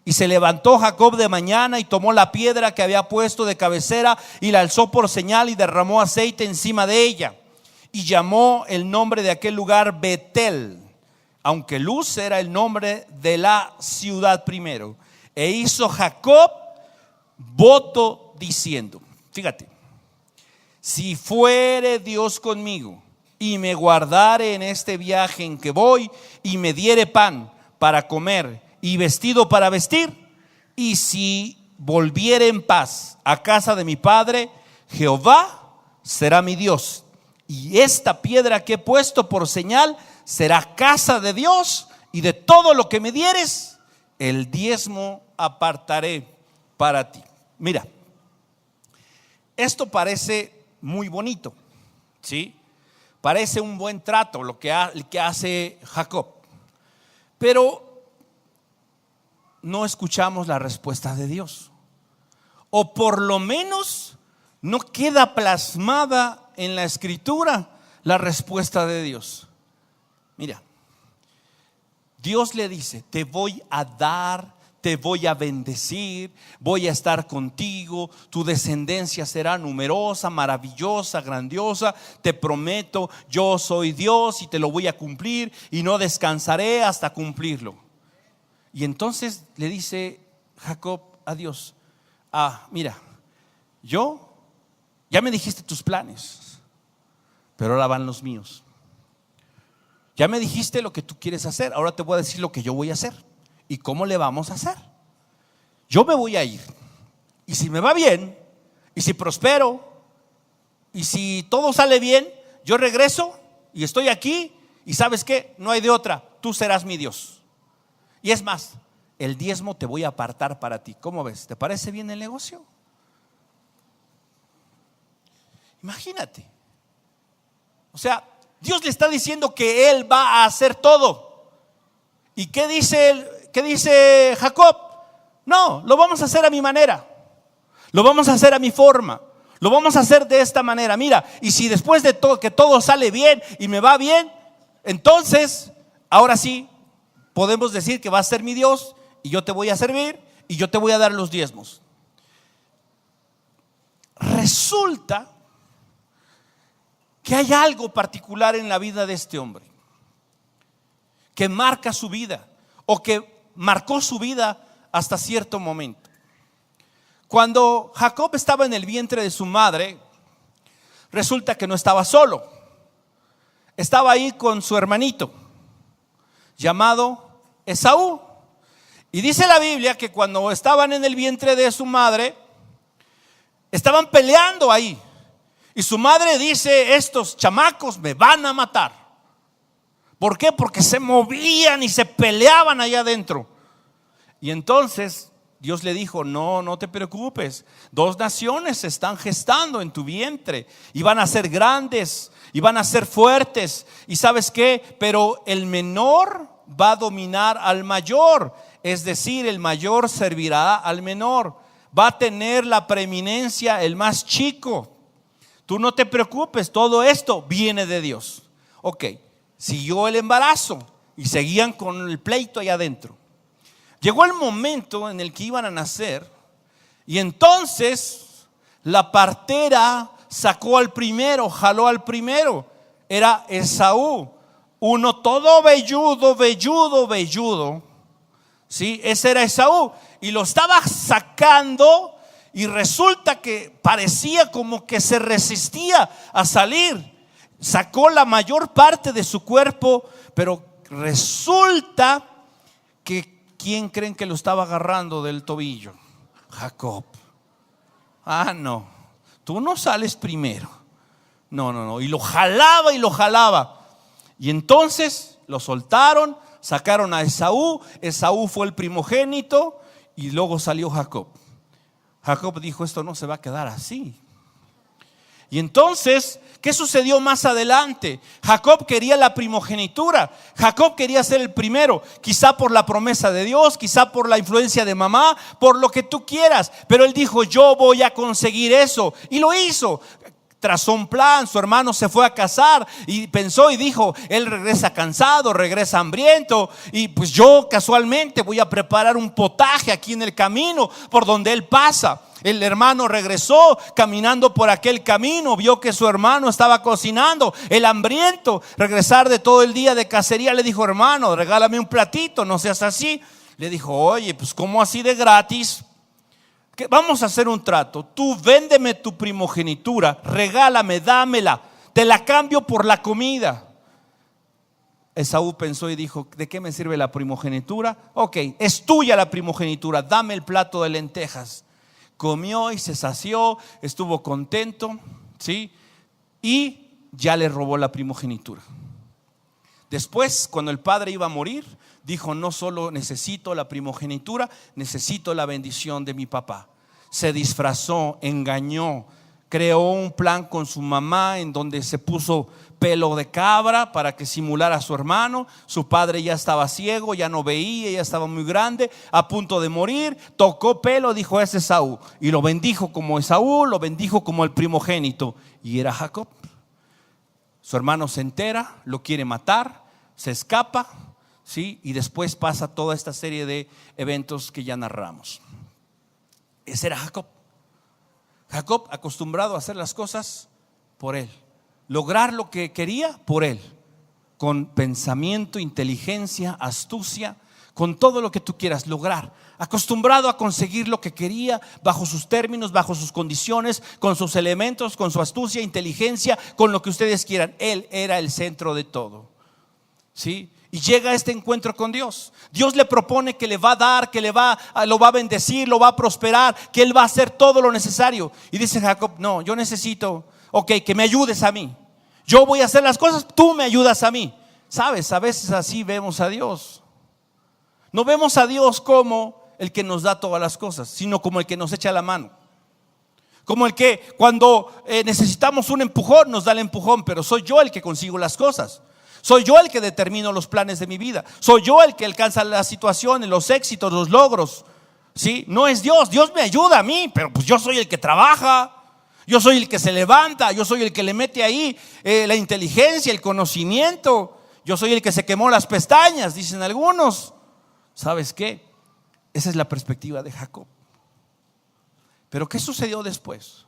Y se levantó Jacob de mañana y tomó la piedra que había puesto de cabecera y la alzó por señal y derramó aceite encima de ella. Y llamó el nombre de aquel lugar Betel, aunque Luz era el nombre de la ciudad primero. E hizo Jacob voto diciendo: fíjate, si fuere Dios conmigo y me guardare en este viaje en que voy, y me diere pan para comer y vestido para vestir, y si volviere en paz a casa de mi padre, Jehová será mi Dios, y esta piedra que he puesto por señal será casa de Dios, y de todo lo que me dieres, el diezmo apartaré para ti. Mira, esto parece muy bonito, ¿sí? Parece un buen trato lo que hace Jacob, pero no escuchamos la respuesta de Dios, o por lo menos no queda plasmada en la escritura la respuesta de Dios. Mira, Dios le dice: te voy a dar, te voy a bendecir, voy a estar contigo, tu descendencia será numerosa, maravillosa, grandiosa, te prometo, yo soy Dios y te lo voy a cumplir, y no descansaré hasta cumplirlo. Y entonces le dice Jacob a Dios: mira, ya me dijiste tus planes, pero ahora van los míos. Ya me dijiste lo que tú quieres hacer, ahora te voy a decir lo que yo voy a hacer y cómo le vamos a hacer. Yo me voy a ir, y si me va bien, y si prospero, y si todo sale bien, yo regreso y estoy aquí, y ¿sabes qué? No hay de otra, tú serás mi Dios. Y es más, el diezmo te voy a apartar para ti. ¿Cómo ves? ¿Te parece bien el negocio? Imagínate. O sea, Dios le está diciendo que Él va a hacer todo. ¿Y qué dice él? ¿Qué dice Jacob? No, lo vamos a hacer a mi manera. Lo vamos a hacer a mi forma. Lo vamos a hacer de esta manera. Mira, y si después de todo, que todo sale bien y me va bien, entonces, ahora sí, podemos decir que va a ser mi Dios y yo te voy a servir y yo te voy a dar los diezmos. Resulta que hay algo particular en la vida de este hombre que marca su vida, o que marcó su vida hasta cierto momento. Cuando Jacob estaba en el vientre de su madre, resulta que no estaba solo. Estaba ahí con su hermanito llamado Esaú. Y dice la Biblia que cuando estaban en el vientre de su madre, estaban peleando ahí. Y su madre dice: estos chamacos me van a matar. ¿Por qué? Porque se movían y se peleaban allá adentro. Y entonces Dios le dijo: no te preocupes, 2 naciones se están gestando en tu vientre y van a ser grandes y van a ser fuertes. ¿Y sabes qué? Pero el menor va a dominar al mayor, es decir, el mayor servirá al menor. Va a tener la preeminencia el más chico. Tú no te preocupes, todo esto viene de Dios. Ok, siguió el embarazo y seguían con el pleito allá adentro. Llegó el momento en el que iban a nacer, y entonces la partera sacó al primero, jaló al primero. Era Esaú, uno todo velludo. ¿Sí? Ese era Esaú, y lo estaba sacando. Y resulta que parecía como que se resistía a salir. Sacó la mayor parte de su cuerpo, pero resulta que ¿quién creen que lo estaba agarrando del tobillo? Jacob. No, tú no sales primero. No. Y lo jalaba. Y entonces lo soltaron, sacaron a Esaú. Esaú fue el primogénito y luego salió Jacob. Jacob dijo: esto no se va a quedar así. Y entonces, ¿qué sucedió más adelante? Jacob quería la primogenitura. Jacob quería ser el primero, quizá por la promesa de Dios, quizá por la influencia de mamá, por lo que tú quieras. Pero él dijo: yo voy a conseguir eso. Y lo hizo. Trazó un plan, su hermano se fue a casar y pensó y dijo: él regresa cansado, regresa hambriento, y pues yo casualmente voy a preparar un potaje aquí en el camino por donde él pasa. El hermano regresó caminando por aquel camino, vio que su hermano estaba cocinando. El hambriento, regresar de todo el día de cacería, le dijo: hermano, regálame un platito, no seas así. Le dijo: oye, pues ¿cómo así de gratis? Vamos a hacer un trato. Tú véndeme tu primogenitura, regálame, dámela, te la cambio por la comida. Esaú pensó y dijo: ¿de qué me sirve la primogenitura? Ok, es tuya la primogenitura, dame el plato de lentejas. Comió y se sació, estuvo contento, ¿sí? Y ya le robó la primogenitura. Después, cuando el padre iba a morir, dijo: no solo necesito la primogenitura, necesito la bendición de mi papá. Se disfrazó, engañó, creó un plan con su mamá en donde se puso pelo de cabra para que simulara a su hermano. Su padre ya estaba ciego, ya no veía, ya estaba muy grande, a punto de morir. Tocó pelo, dijo: ese es Esaú. Y lo bendijo como Esaú, lo bendijo como el primogénito. Y era Jacob. Su hermano se entera, lo quiere matar, se escapa, ¿sí? Y después pasa toda esta serie de eventos que ya narramos. Ese era Jacob. Jacob, acostumbrado a hacer las cosas por él, lograr lo que quería por él, con pensamiento, inteligencia, astucia, con todo lo que tú quieras lograr. Acostumbrado a conseguir lo que quería bajo sus términos, bajo sus condiciones, con sus elementos, con su astucia, inteligencia, con lo que ustedes quieran. Él era el centro de todo, ¿sí? Y llega a este encuentro con Dios. Dios le propone que le va a dar, que lo va a bendecir, lo va a prosperar, que él va a hacer todo lo necesario. Y dice Jacob: no, yo necesito, ok, que me ayudes a mí. Yo voy a hacer las cosas, tú me ayudas a mí. Sabes, a veces así vemos a Dios. No vemos a Dios como el que nos da todas las cosas, sino como el que nos echa la mano. Como el que cuando necesitamos un empujón, nos da el empujón, pero soy yo el que consigo las cosas. Soy yo el que determino los planes de mi vida. Soy yo el que alcanza las situaciones, los éxitos, los logros. ¿Sí? No es Dios, Dios me ayuda a mí, pero pues yo soy el que trabaja. Yo soy el que se levanta, yo soy el que le mete ahí la inteligencia, el conocimiento. Yo soy el que se quemó las pestañas, dicen algunos. ¿Sabes qué? Esa es la perspectiva de Jacob. Pero ¿qué sucedió después?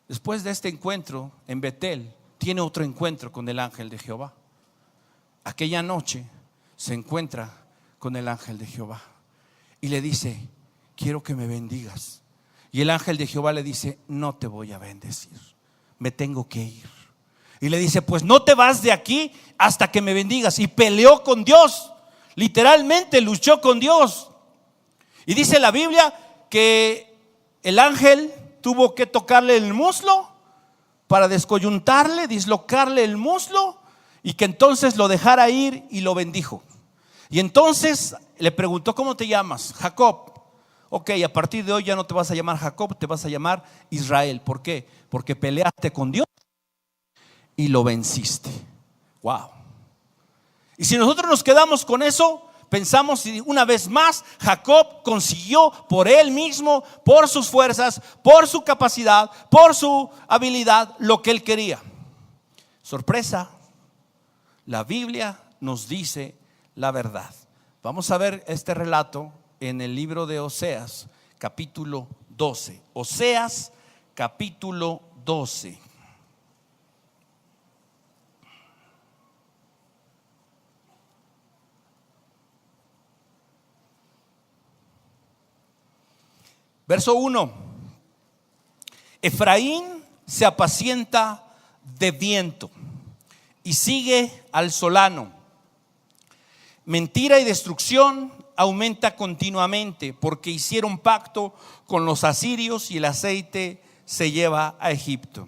Después de este encuentro en Betel, tiene otro encuentro con el ángel de Jehová. Aquella noche se encuentra con el ángel de Jehová y le dice: quiero que me bendigas. Y el ángel de Jehová le dice: no te voy a bendecir, me tengo que ir. Y le dice: pues no te vas de aquí hasta que me bendigas. Y peleó con Dios, literalmente luchó con Dios. Y dice la Biblia que el ángel tuvo que tocarle el muslo para descoyuntarle, dislocarle el muslo, y que entonces lo dejara ir y lo bendijo. Y entonces le preguntó: ¿cómo te llamas? Jacob. Ok, a partir de hoy ya no te vas a llamar Jacob, te vas a llamar Israel. ¿Por qué? Porque peleaste con Dios y lo venciste. Wow. Y si nosotros nos quedamos con eso, pensamos una vez más, Jacob consiguió por él mismo, por sus fuerzas, por su capacidad, por su habilidad, lo que él quería. Sorpresa, la Biblia nos dice la verdad. Vamos a ver este relato en el libro de Oseas, capítulo 12. Oseas, capítulo 12. Verso 1. Efraín se apacienta de viento y sigue al solano. Mentira y destrucción aumenta continuamente, porque hicieron pacto con los asirios y el aceite se lleva a Egipto.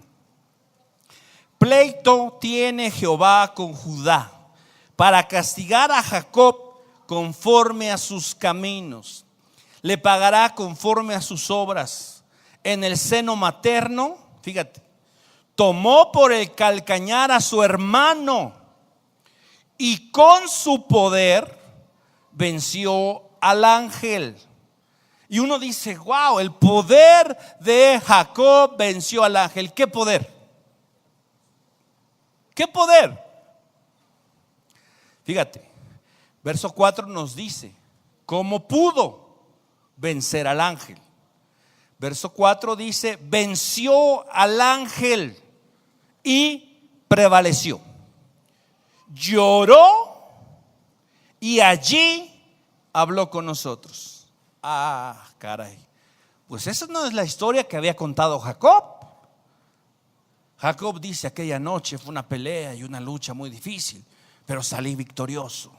Pleito tiene Jehová con Judá para castigar a Jacob conforme a sus caminos. Le pagará conforme a sus obras. En el seno materno, fíjate, tomó por el calcañar a su hermano y con su poder venció al ángel. Y uno dice: wow, el poder de Jacob venció al ángel. ¿Qué poder? ¿Qué poder? Fíjate, verso 4 nos dice cómo pudo vencer al ángel. Verso 4 dice: venció al ángel y prevaleció. Lloró y allí habló con nosotros. Ah, caray. Pues esa no es la historia que había contado Jacob. Jacob dice: aquella noche fue una pelea y una lucha muy difícil, pero salí victorioso.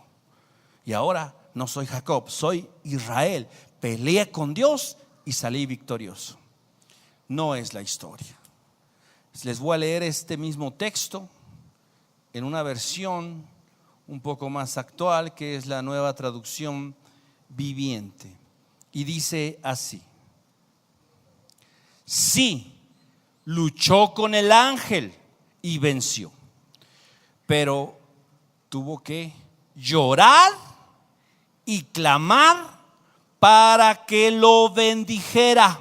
Y ahora no soy Jacob, soy Israel. Peleé con Dios y salí victorioso. No es la historia. Les voy a leer este mismo texto en una versión un poco más actual, que es la Nueva Traducción Viviente. Y dice así: sí, luchó con el ángel y venció, pero tuvo que llorar y clamar para que lo bendijera.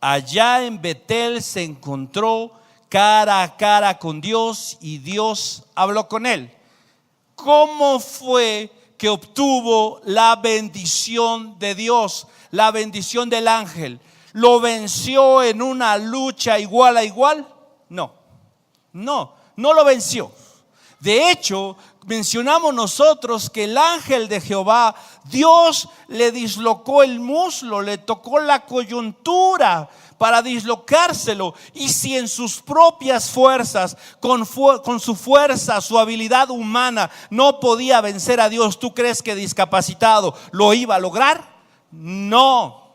Allá en Betel se encontró cara a cara con Dios y Dios habló con él. ¿Cómo fue que obtuvo la bendición de Dios, la bendición del ángel? ¿Lo venció en una lucha igual a igual? No lo venció. De hecho, mencionamos nosotros que el ángel de Jehová, Dios le dislocó el muslo, le tocó la coyuntura para dislocárselo. Y si en sus propias fuerzas, con su fuerza, su habilidad humana, no podía vencer a Dios, ¿tú crees que discapacitado lo iba a lograr? No.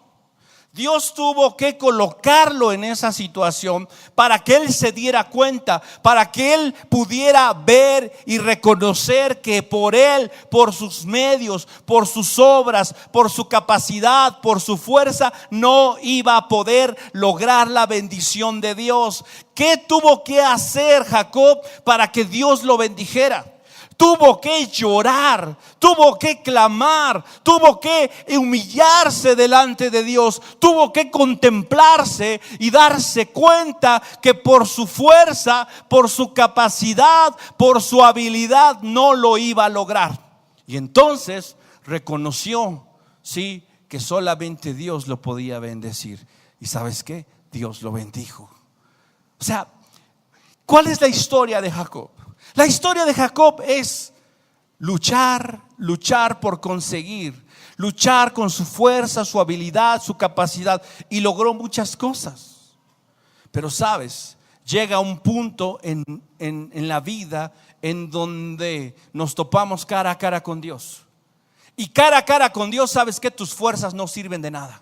Dios tuvo que colocarlo en esa situación para que él se diera cuenta, para que él pudiera ver y reconocer que por él, por sus medios, por sus obras, por su capacidad, por su fuerza, no iba a poder lograr la bendición de Dios. ¿Qué tuvo que hacer Jacob para que Dios lo bendijera? Tuvo que llorar, tuvo que clamar, tuvo que humillarse delante de Dios, tuvo que contemplarse y darse cuenta que por su fuerza, por su capacidad, por su habilidad no lo iba a lograr. Y entonces reconoció, sí, que solamente Dios lo podía bendecir. ¿Y sabes qué? Dios lo bendijo. O sea, ¿cuál es la historia de Jacob? La historia de Jacob es luchar por conseguir, luchar con su fuerza, su habilidad, su capacidad, y logró muchas cosas. Pero sabes, llega un punto en la vida en donde nos topamos cara a cara con Dios. Y cara a cara con Dios, sabes que tus fuerzas no sirven de nada.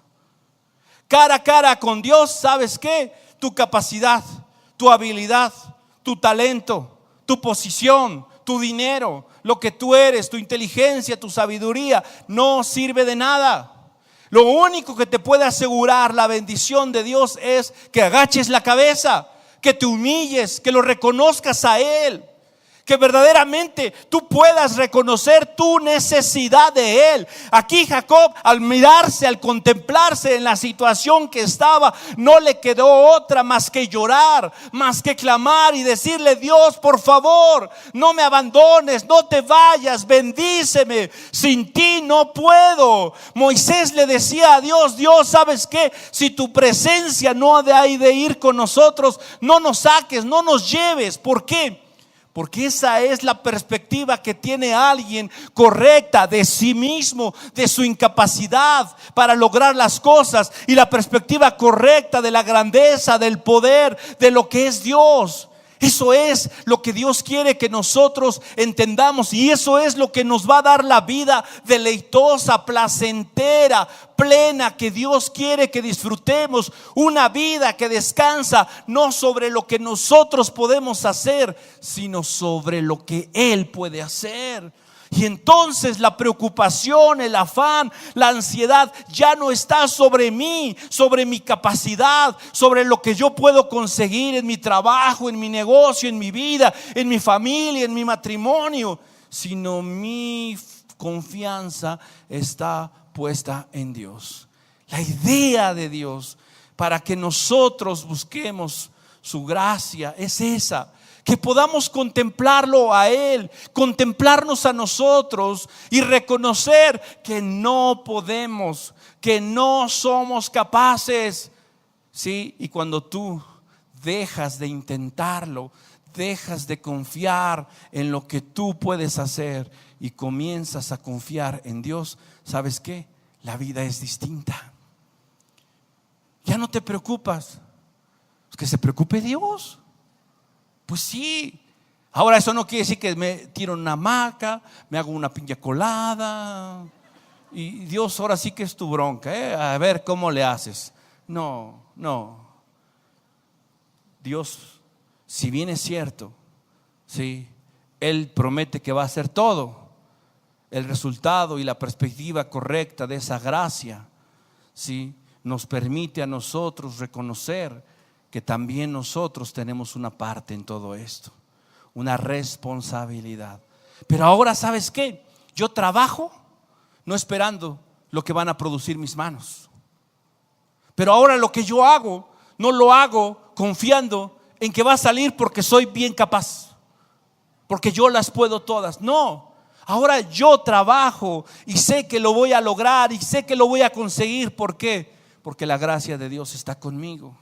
Cara a cara con Dios, sabes que tu capacidad, tu habilidad, tu talento, tu posición, tu dinero, lo que tú eres, tu inteligencia, tu sabiduría, no sirve de nada. Lo único que te puede asegurar la bendición de Dios es que agaches la cabeza, que te humilles, que lo reconozcas a Él, que verdaderamente tú puedas reconocer tu necesidad de Él. Aquí Jacob, al mirarse, al contemplarse en la situación que estaba, no le quedó otra más que llorar, más que clamar y decirle: Dios, por favor, no me abandones, no te vayas, bendíceme, sin ti no puedo. Moisés le decía a Dios: Dios, ¿sabes qué? Si tu presencia no ha de ir con nosotros, no nos saques, no nos lleves. ¿Por qué? Porque esa es la perspectiva que tiene alguien correcta de sí mismo, de su incapacidad para lograr las cosas, y la perspectiva correcta de la grandeza, del poder, de lo que es Dios. Eso es lo que Dios quiere que nosotros entendamos, y eso es lo que nos va a dar la vida deleitosa, placentera, plena, que Dios quiere que disfrutemos. Una vida que descansa no sobre lo que nosotros podemos hacer, sino sobre lo que Él puede hacer. Y entonces la preocupación, el afán, la ansiedad ya no está sobre mí, sobre mi capacidad, sobre lo que yo puedo conseguir en mi trabajo, en mi negocio, en mi vida, en mi familia, en mi matrimonio, sino mi confianza está puesta en Dios. La idea de Dios para que nosotros busquemos su gracia es esa: que podamos contemplarlo a Él, contemplarnos a nosotros y reconocer que no podemos, que no somos capaces. Sí, y cuando tú dejas de intentarlo, dejas de confiar en lo que tú puedes hacer y comienzas a confiar en Dios, ¿sabes qué? La vida es distinta. Ya no te preocupas, que se preocupe Dios. Pues sí. Ahora eso no quiere decir que me tiro en una hamaca, me hago una piña colada y Dios ahora sí que es tu bronca, a ver cómo le haces. No. Dios, si bien es cierto, sí, Él promete que va a hacer todo, el resultado y la perspectiva correcta de esa gracia, sí, nos permite a nosotros reconocer que también nosotros tenemos una parte en todo esto, una responsabilidad. Pero ahora, ¿sabes qué? Yo trabajo no esperando lo que van a producir mis manos, pero ahora lo que yo hago, no lo hago confiando en que va a salir porque soy bien capaz, porque yo las puedo todas. No, ahora yo trabajo y sé que lo voy a lograr y sé que lo voy a conseguir. ¿Por qué? Porque la gracia de Dios está conmigo,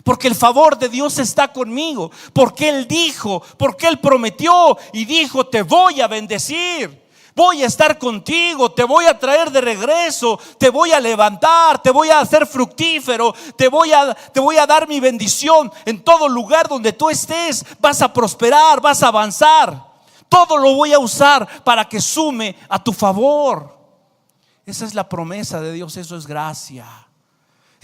porque el favor de Dios está conmigo, porque Él dijo, porque Él prometió y dijo: te voy a bendecir, voy a estar contigo, te voy a traer de regreso, te voy a levantar, te voy a hacer fructífero, te voy a dar mi bendición. En todo lugar donde tú estés vas a prosperar, vas a avanzar. Todo lo voy a usar para que sume a tu favor. Esa es la promesa de Dios, eso es gracia.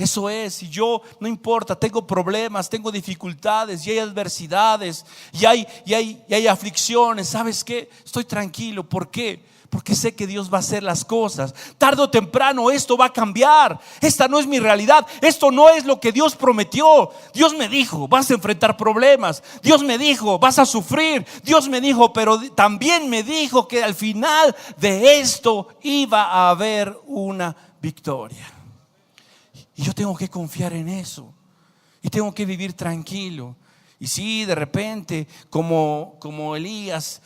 Eso es, si yo, no importa, tengo problemas, tengo dificultades y hay adversidades y hay aflicciones, ¿sabes qué? Estoy tranquilo. ¿Por qué? Porque sé que Dios va a hacer las cosas. Tarde o temprano esto va a cambiar. Esta no es mi realidad. Esto no es lo que Dios prometió. Dios me dijo, vas a enfrentar problemas. Dios me dijo, vas a sufrir. Dios me dijo, pero también me dijo que al final de esto iba a haber una victoria. Y yo tengo que confiar en eso. Y tengo que vivir tranquilo. Y sí, de repente, como Elías,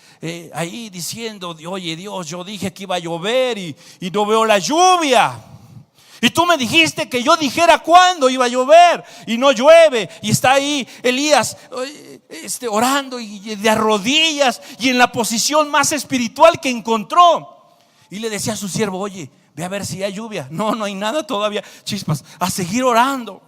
ahí diciendo, oye Dios, yo dije que iba a llover y no veo la lluvia. Y tú me dijiste que yo dijera cuándo iba a llover y no llueve. Y está ahí Elías orando y de rodillas y en la posición más espiritual que encontró. Y le decía a su siervo, oye, ve a ver si hay lluvia. No hay nada todavía. Chispas, a seguir orando.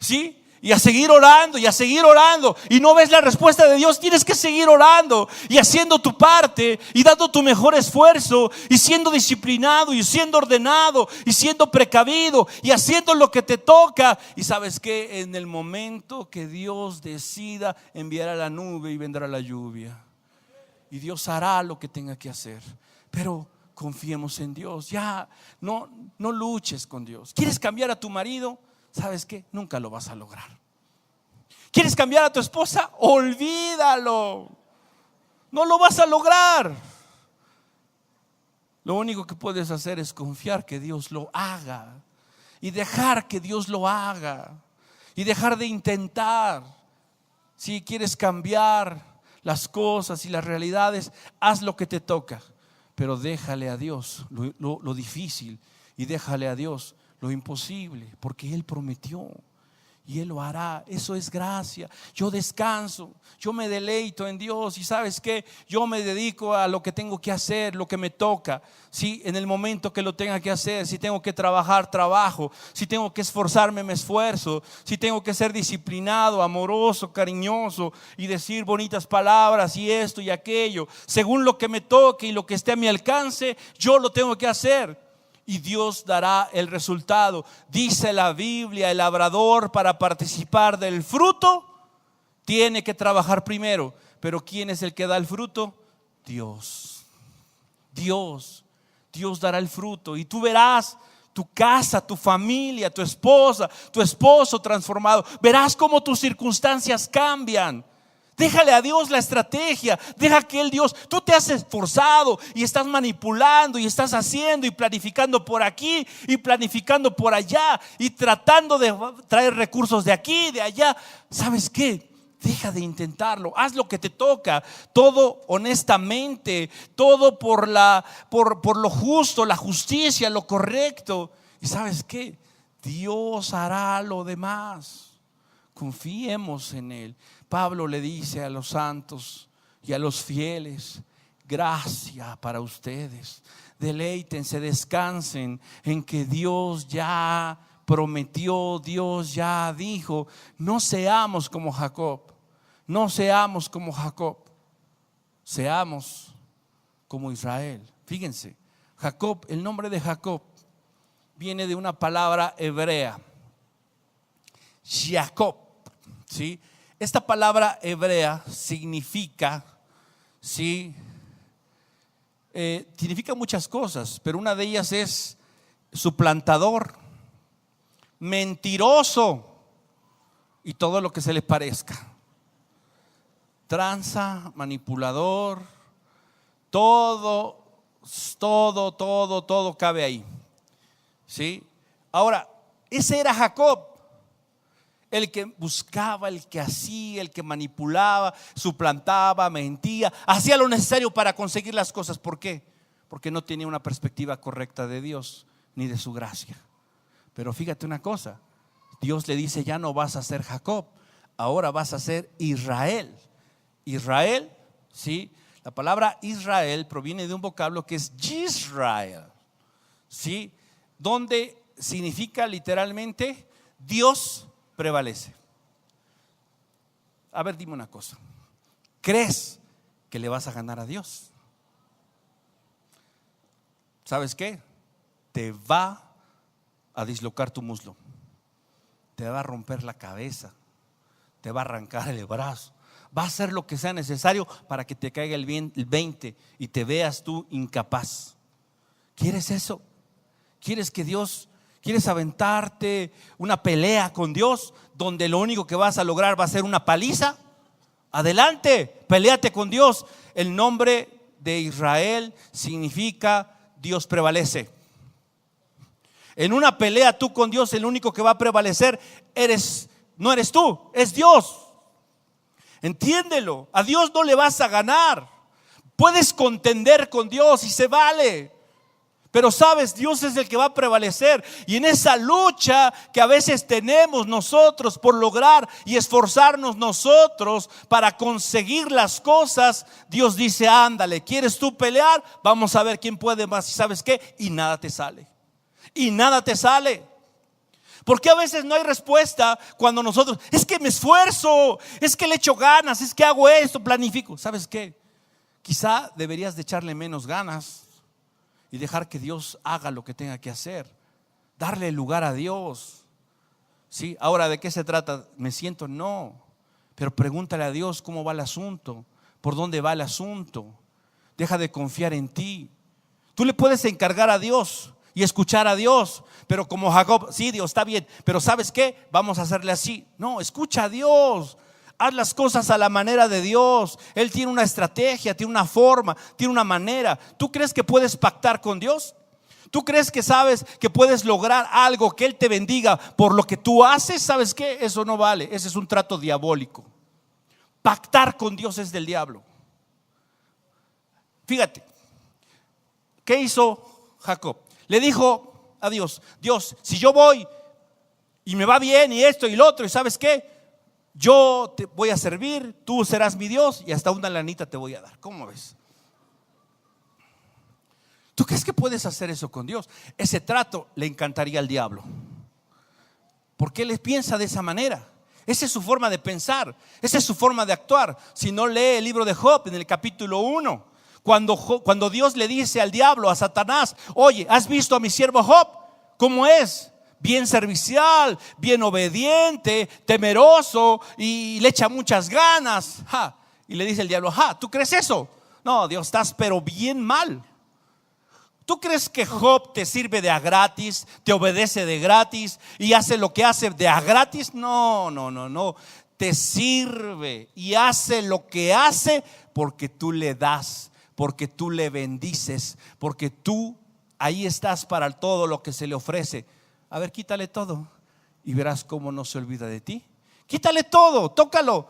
¿Sí? Y a seguir orando y a seguir orando. Y no ves la respuesta de Dios. Tienes que seguir orando y haciendo tu parte y dando tu mejor esfuerzo y siendo disciplinado y siendo ordenado y siendo precavido y haciendo lo que te toca. Y sabes que en el momento que Dios decida, enviará la nube y vendrá la lluvia. Y Dios hará lo que tenga que hacer. Pero confiemos en Dios. Ya no luches con Dios. ¿Quieres cambiar a tu marido? ¿Sabes qué? Nunca lo vas a lograr. ¿Quieres cambiar a tu esposa? Olvídalo. No lo vas a lograr. Lo único que puedes hacer es confiar que Dios lo haga y dejar que Dios lo haga y dejar de intentar. Si quieres cambiar las cosas y las realidades, haz lo que te toca, pero déjale a Dios lo difícil y déjale a Dios lo imposible, porque Él prometió y Él lo hará. Eso es gracia. Yo descanso, yo me deleito en Dios. Y sabes que yo me dedico a lo que tengo que hacer, lo que me toca. Si en el momento que lo tenga que hacer, si tengo que trabajar, trabajo. Si tengo que esforzarme, me esfuerzo. Si tengo que ser disciplinado, amoroso, cariñoso y decir bonitas palabras y esto y aquello, según lo que me toque y lo que esté a mi alcance, yo lo tengo que hacer. Y Dios dará el resultado. Dice la Biblia, el labrador para participar del fruto tiene que trabajar primero. Pero ¿quién es el que da el fruto? Dios. Dios dará el fruto. Y tú verás tu casa, tu familia, tu esposa, tu esposo transformado. Verás cómo tus circunstancias cambian. Déjale a Dios la estrategia. Deja que Dios, tú te has esforzado y estás manipulando y estás haciendo y planificando por aquí y planificando por allá y tratando de traer recursos de aquí, de allá. ¿Sabes qué? Deja de intentarlo, haz lo que te toca, todo honestamente, todo por lo justo, la justicia, lo correcto. ¿Y sabes qué? Dios hará lo demás. Confiemos en Él. Pablo le dice a los santos y a los fieles: gracia para ustedes. Deleítense, descansen en que Dios ya prometió, Dios ya dijo. No seamos como Jacob. No seamos como Jacob. Seamos como Israel. Fíjense, Jacob, el nombre de Jacob viene de una palabra hebrea, Jacob, ¿sí? Esta palabra hebrea significa, ¿sí? Significa muchas cosas, pero una de ellas es suplantador, mentiroso y todo lo que se le parezca. Tranza, manipulador, todo cabe ahí, ¿sí? Ahora, ese era Jacob. El que buscaba, el que hacía, el que manipulaba, suplantaba, mentía, hacía lo necesario para conseguir las cosas. ¿Por qué? Porque no tenía una perspectiva correcta de Dios ni de su gracia. Pero fíjate una cosa, Dios le dice: ya no vas a ser Jacob, ahora vas a ser Israel. Israel, ¿sí? La palabra Israel proviene de un vocablo que es Yisrael, ¿sí? Donde significa literalmente Dios prevalece. A ver, dime una cosa. ¿Crees que le vas a ganar a Dios? ¿Sabes qué? Te va a dislocar tu muslo. te va a romper la cabeza, te va a arrancar el brazo, va a hacer lo que sea necesario para que te caiga el 20 y te veas tú incapaz. ¿Quieres eso? ¿Quieres aventarte una pelea con Dios donde lo único que vas a lograr va a ser una paliza? Adelante, peléate con Dios. El nombre de Israel significa Dios prevalece. En una pelea tú con Dios, el único que va a prevalecer no eres tú, es Dios. Entiéndelo, a Dios no le vas a ganar. Puedes contender con Dios y se vale, pero sabes, Dios es el que va a prevalecer. Y en esa lucha que a veces tenemos nosotros por lograr y esforzarnos nosotros para conseguir las cosas, Dios dice: ándale, ¿quieres tú pelear? Vamos a ver quién puede más. ¿Y sabes qué? Y nada te sale. Y nada te sale. Porque a veces no hay respuesta cuando nosotros, es que me esfuerzo, es que le echo ganas, es que hago esto, planifico. ¿Sabes qué? Quizá deberías de echarle menos ganas y dejar que Dios haga lo que tenga que hacer. Darle lugar a Dios. ¿Sí? Ahora, ¿de qué se trata? ¿Me siento? No. Pero pregúntale a Dios cómo va el asunto, por dónde va el asunto. Deja de confiar en ti. Tú le puedes encargar a Dios y escuchar a Dios, pero como Jacob, sí, Dios, está bien, pero ¿sabes qué? Vamos a hacerle así. No, escucha a Dios. Haz las cosas a la manera de Dios. Él tiene una estrategia, tiene una forma, tiene una manera. ¿Tú crees que puedes pactar con Dios? ¿Tú crees que sabes que puedes lograr algo, que Él te bendiga por lo que tú haces? ¿Sabes qué? Eso no vale. Ese es un trato diabólico. Pactar con Dios es del diablo. Fíjate, ¿qué hizo Jacob? Le dijo a Dios: Dios, si yo voy y me va bien y esto y lo otro, y ¿sabes qué? Yo te voy a servir, tú serás mi Dios y hasta una lanita te voy a dar. ¿Cómo ves? ¿Tú crees que puedes hacer eso con Dios? Ese trato le encantaría al diablo, porque él piensa de esa manera. Esa es su forma de pensar, esa es su forma de actuar. Si no, lee el libro de Job en el capítulo 1, cuando Dios le dice al diablo, a Satanás: oye, ¿has visto a mi siervo Job? ¿Cómo es? Bien servicial, bien obediente, temeroso y le echa muchas ganas. Y le dice el diablo: ¿tú crees eso? No, Dios, estás pero bien mal. ¿Tú crees que Job te sirve de a gratis, te obedece de gratis y hace lo que hace de a gratis? No. Te sirve y hace lo que hace porque tú le das, porque tú le bendices, porque tú ahí estás para todo lo que se le ofrece. A ver, quítale todo y verás cómo no se olvida de ti. Quítale todo, tócalo,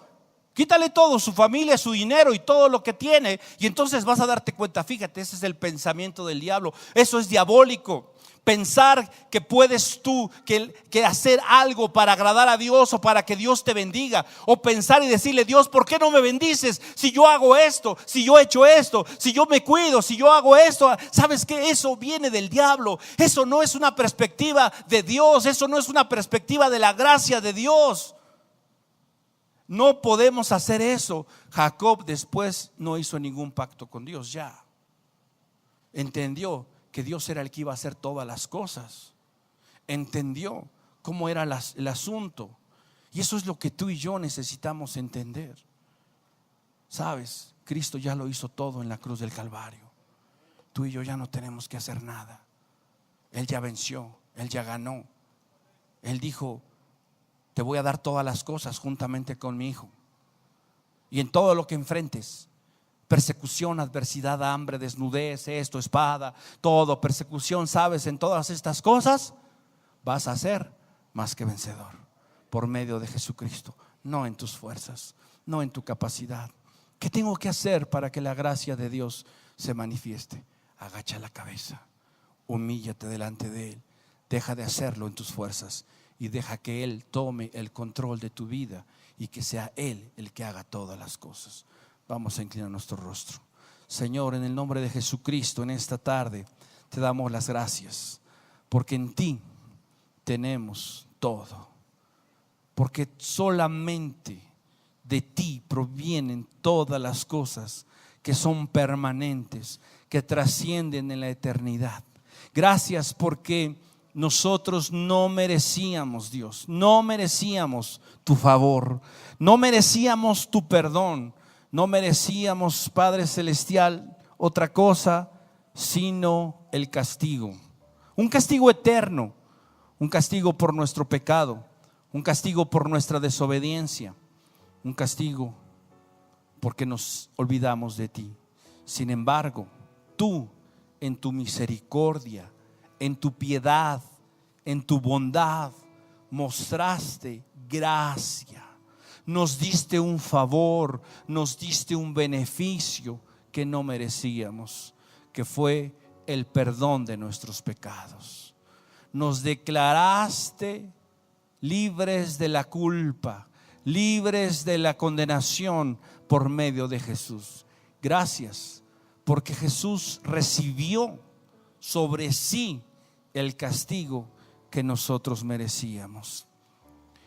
quítale todo, su familia, su dinero y todo lo que tiene, y entonces vas a darte cuenta. Fíjate, ese es el pensamiento del diablo. Eso es diabólico. Pensar que puedes tú que hacer algo para agradar a Dios o para que Dios te bendiga, o pensar y decirle: Dios, ¿por qué no me bendices si yo hago esto, si yo he hecho esto, si yo me cuido, si yo hago esto? ¿Sabes qué? Eso viene del diablo. Eso no es una perspectiva de Dios. Eso no es una perspectiva de la gracia de Dios. No podemos hacer eso. Jacob después no hizo ningún pacto con Dios. Ya entendió que Dios era el que iba a hacer todas las cosas. Entendió cómo era el asunto. Y eso es lo que tú y yo necesitamos entender. Sabes, Cristo ya lo hizo todo en la cruz del Calvario. Tú y yo ya no tenemos que hacer nada. Él ya venció, Él ya ganó. Él dijo: te voy a dar todas las cosas juntamente con mi Hijo. Y en todo lo que enfrentes, persecución, adversidad, hambre, desnudez, esto, espada, todo, persecución, sabes, en todas estas cosas vas a ser más que vencedor por medio de Jesucristo. No en tus fuerzas, no en tu capacidad. ¿Qué tengo que hacer para que la gracia de Dios se manifieste? Agacha la cabeza, humíllate delante de Él. Deja de hacerlo en tus fuerzas y deja que Él tome el control de tu vida y que sea Él el que haga todas las cosas. Vamos a inclinar nuestro rostro. Señor, en el nombre de Jesucristo, en esta tarde te damos las gracias, porque en ti tenemos todo, porque solamente de ti provienen todas las cosas que son permanentes, que trascienden en la eternidad. Gracias porque nosotros no merecíamos, Dios, no merecíamos tu favor, no merecíamos tu perdón, no merecíamos, Padre Celestial, otra cosa sino el castigo. Un castigo eterno, un castigo por nuestro pecado, un castigo por nuestra desobediencia, un castigo porque nos olvidamos de ti. Sin embargo, tú en tu misericordia, en tu piedad, en tu bondad, mostraste gracia. Nos diste un favor, nos diste un beneficio que no merecíamos, que fue el perdón de nuestros pecados. Nos declaraste libres de la culpa, libres de la condenación por medio de Jesús. Gracias, porque Jesús recibió sobre sí el castigo que nosotros merecíamos.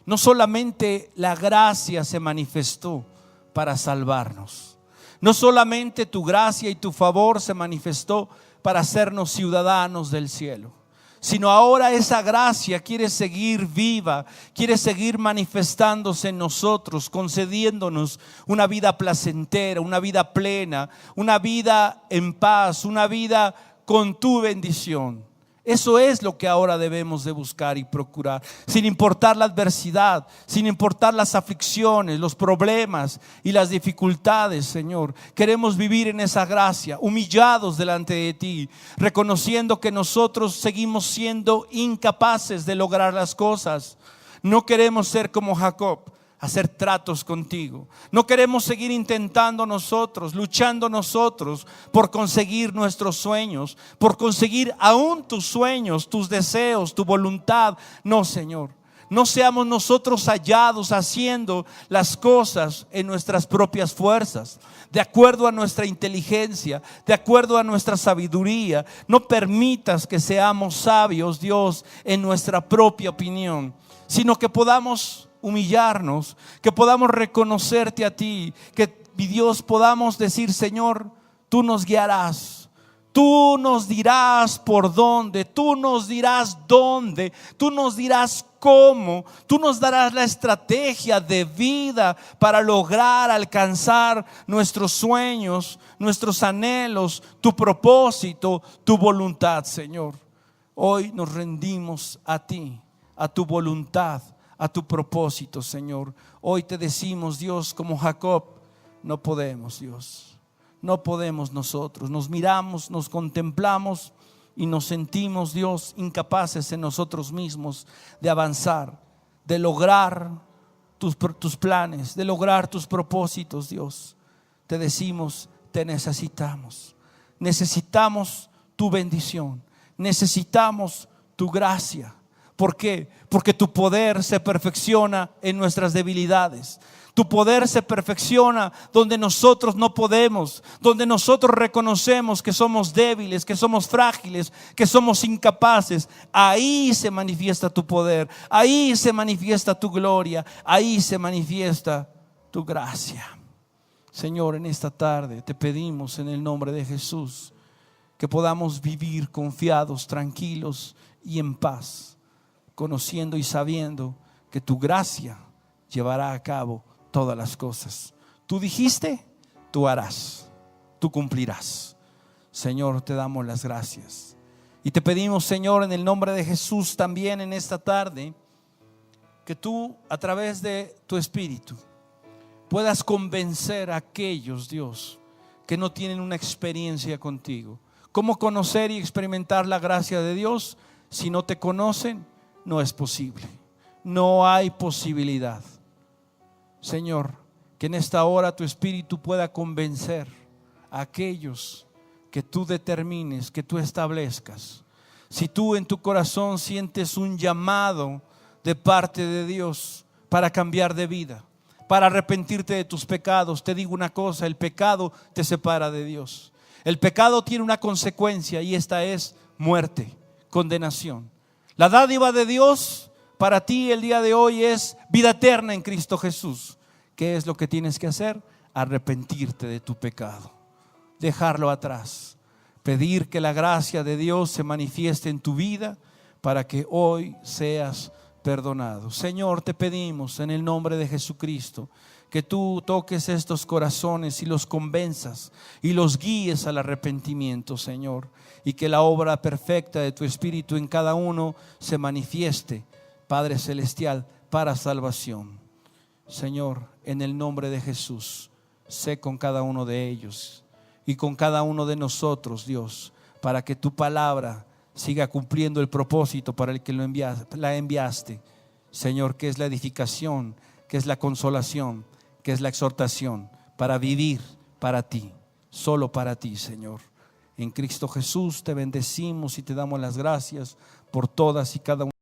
No solamente la gracia se manifestó para salvarnos, no solamente tu gracia y tu favor se manifestó para hacernos ciudadanos del cielo, sino ahora esa gracia quiere seguir viva, quiere seguir manifestándose en nosotros, concediéndonos una vida placentera, una vida plena, una vida en paz, una vida con tu bendición. Eso es lo que ahora debemos de buscar y procurar, sin importar la adversidad, sin importar las aflicciones, los problemas y las dificultades, Señor. Queremos vivir en esa gracia, humillados delante de ti, reconociendo que nosotros seguimos siendo incapaces de lograr las cosas. No queremos ser como Jacob, hacer tratos contigo. No queremos seguir intentando nosotros, luchando nosotros por conseguir nuestros sueños, por conseguir aún tus sueños, tus deseos, tu voluntad. No, Señor, no seamos nosotros hallados haciendo las cosas en nuestras propias fuerzas, de acuerdo a nuestra inteligencia, de acuerdo a nuestra sabiduría. No permitas que seamos sabios, Dios, en nuestra propia opinión, sino que podamos humillarnos, que podamos reconocerte a ti, que, mi Dios, podamos decir: Señor, tú nos guiarás, tú nos dirás por dónde, tú nos dirás dónde, tú nos dirás cómo, tú nos darás la estrategia de vida para lograr alcanzar nuestros sueños, nuestros anhelos, tu propósito, tu voluntad, Señor. Hoy nos rendimos a ti, a tu voluntad, a tu propósito, Señor. Hoy te decimos, Dios, como Jacob, no podemos, Dios, no podemos nosotros. Nos miramos, nos contemplamos y nos sentimos, Dios, incapaces en nosotros mismos de avanzar, de lograr tus planes, de lograr tus propósitos, Dios. Te decimos, te necesitamos. Necesitamos tu bendición, necesitamos tu gracia. ¿Por qué? Porque tu poder se perfecciona en nuestras debilidades. Tu poder se perfecciona donde nosotros no podemos, donde nosotros reconocemos que somos débiles, que somos frágiles, que somos incapaces. Ahí se manifiesta tu poder, ahí se manifiesta tu gloria, ahí se manifiesta tu gracia. Señor, en esta tarde te pedimos en el nombre de Jesús que podamos vivir confiados, tranquilos y en paz, conociendo y sabiendo que tu gracia llevará a cabo todas las cosas. Tú dijiste, tú harás, tú cumplirás. Señor, te damos las gracias y te pedimos, Señor, en el nombre de Jesús, también en esta tarde, que tú, a través de tu Espíritu, puedas convencer a aquellos, Dios, que no tienen una experiencia contigo. ¿Cómo conocer y experimentar la gracia de Dios? Si no te conocen, no es posible, no hay posibilidad. Señor, que en esta hora tu Espíritu pueda convencer a aquellos que tú determines, que tú establezcas. Si tú en tu corazón sientes un llamado de parte de Dios para cambiar de vida, para arrepentirte de tus pecados, te digo una cosa: el pecado te separa de Dios. El pecado tiene una consecuencia y esta es muerte, condenación. La dádiva de Dios para ti el día de hoy es vida eterna en Cristo Jesús. ¿Qué es lo que tienes que hacer? Arrepentirte de tu pecado, dejarlo atrás, pedir que la gracia de Dios se manifieste en tu vida para que hoy seas perdonado. Señor, te pedimos en el nombre de Jesucristo que tú toques estos corazones y los convenzas y los guíes al arrepentimiento, Señor, y que la obra perfecta de tu Espíritu en cada uno se manifieste, Padre Celestial, para salvación. Señor, en el nombre de Jesús, sé con cada uno de ellos y con cada uno de nosotros, Dios, para que tu palabra siga cumpliendo el propósito para el que la enviaste, Señor, que es la edificación, que es la consolación, que es la exhortación, para vivir para ti, solo para ti, Señor. En Cristo Jesús te bendecimos y te damos las gracias por todas y cada una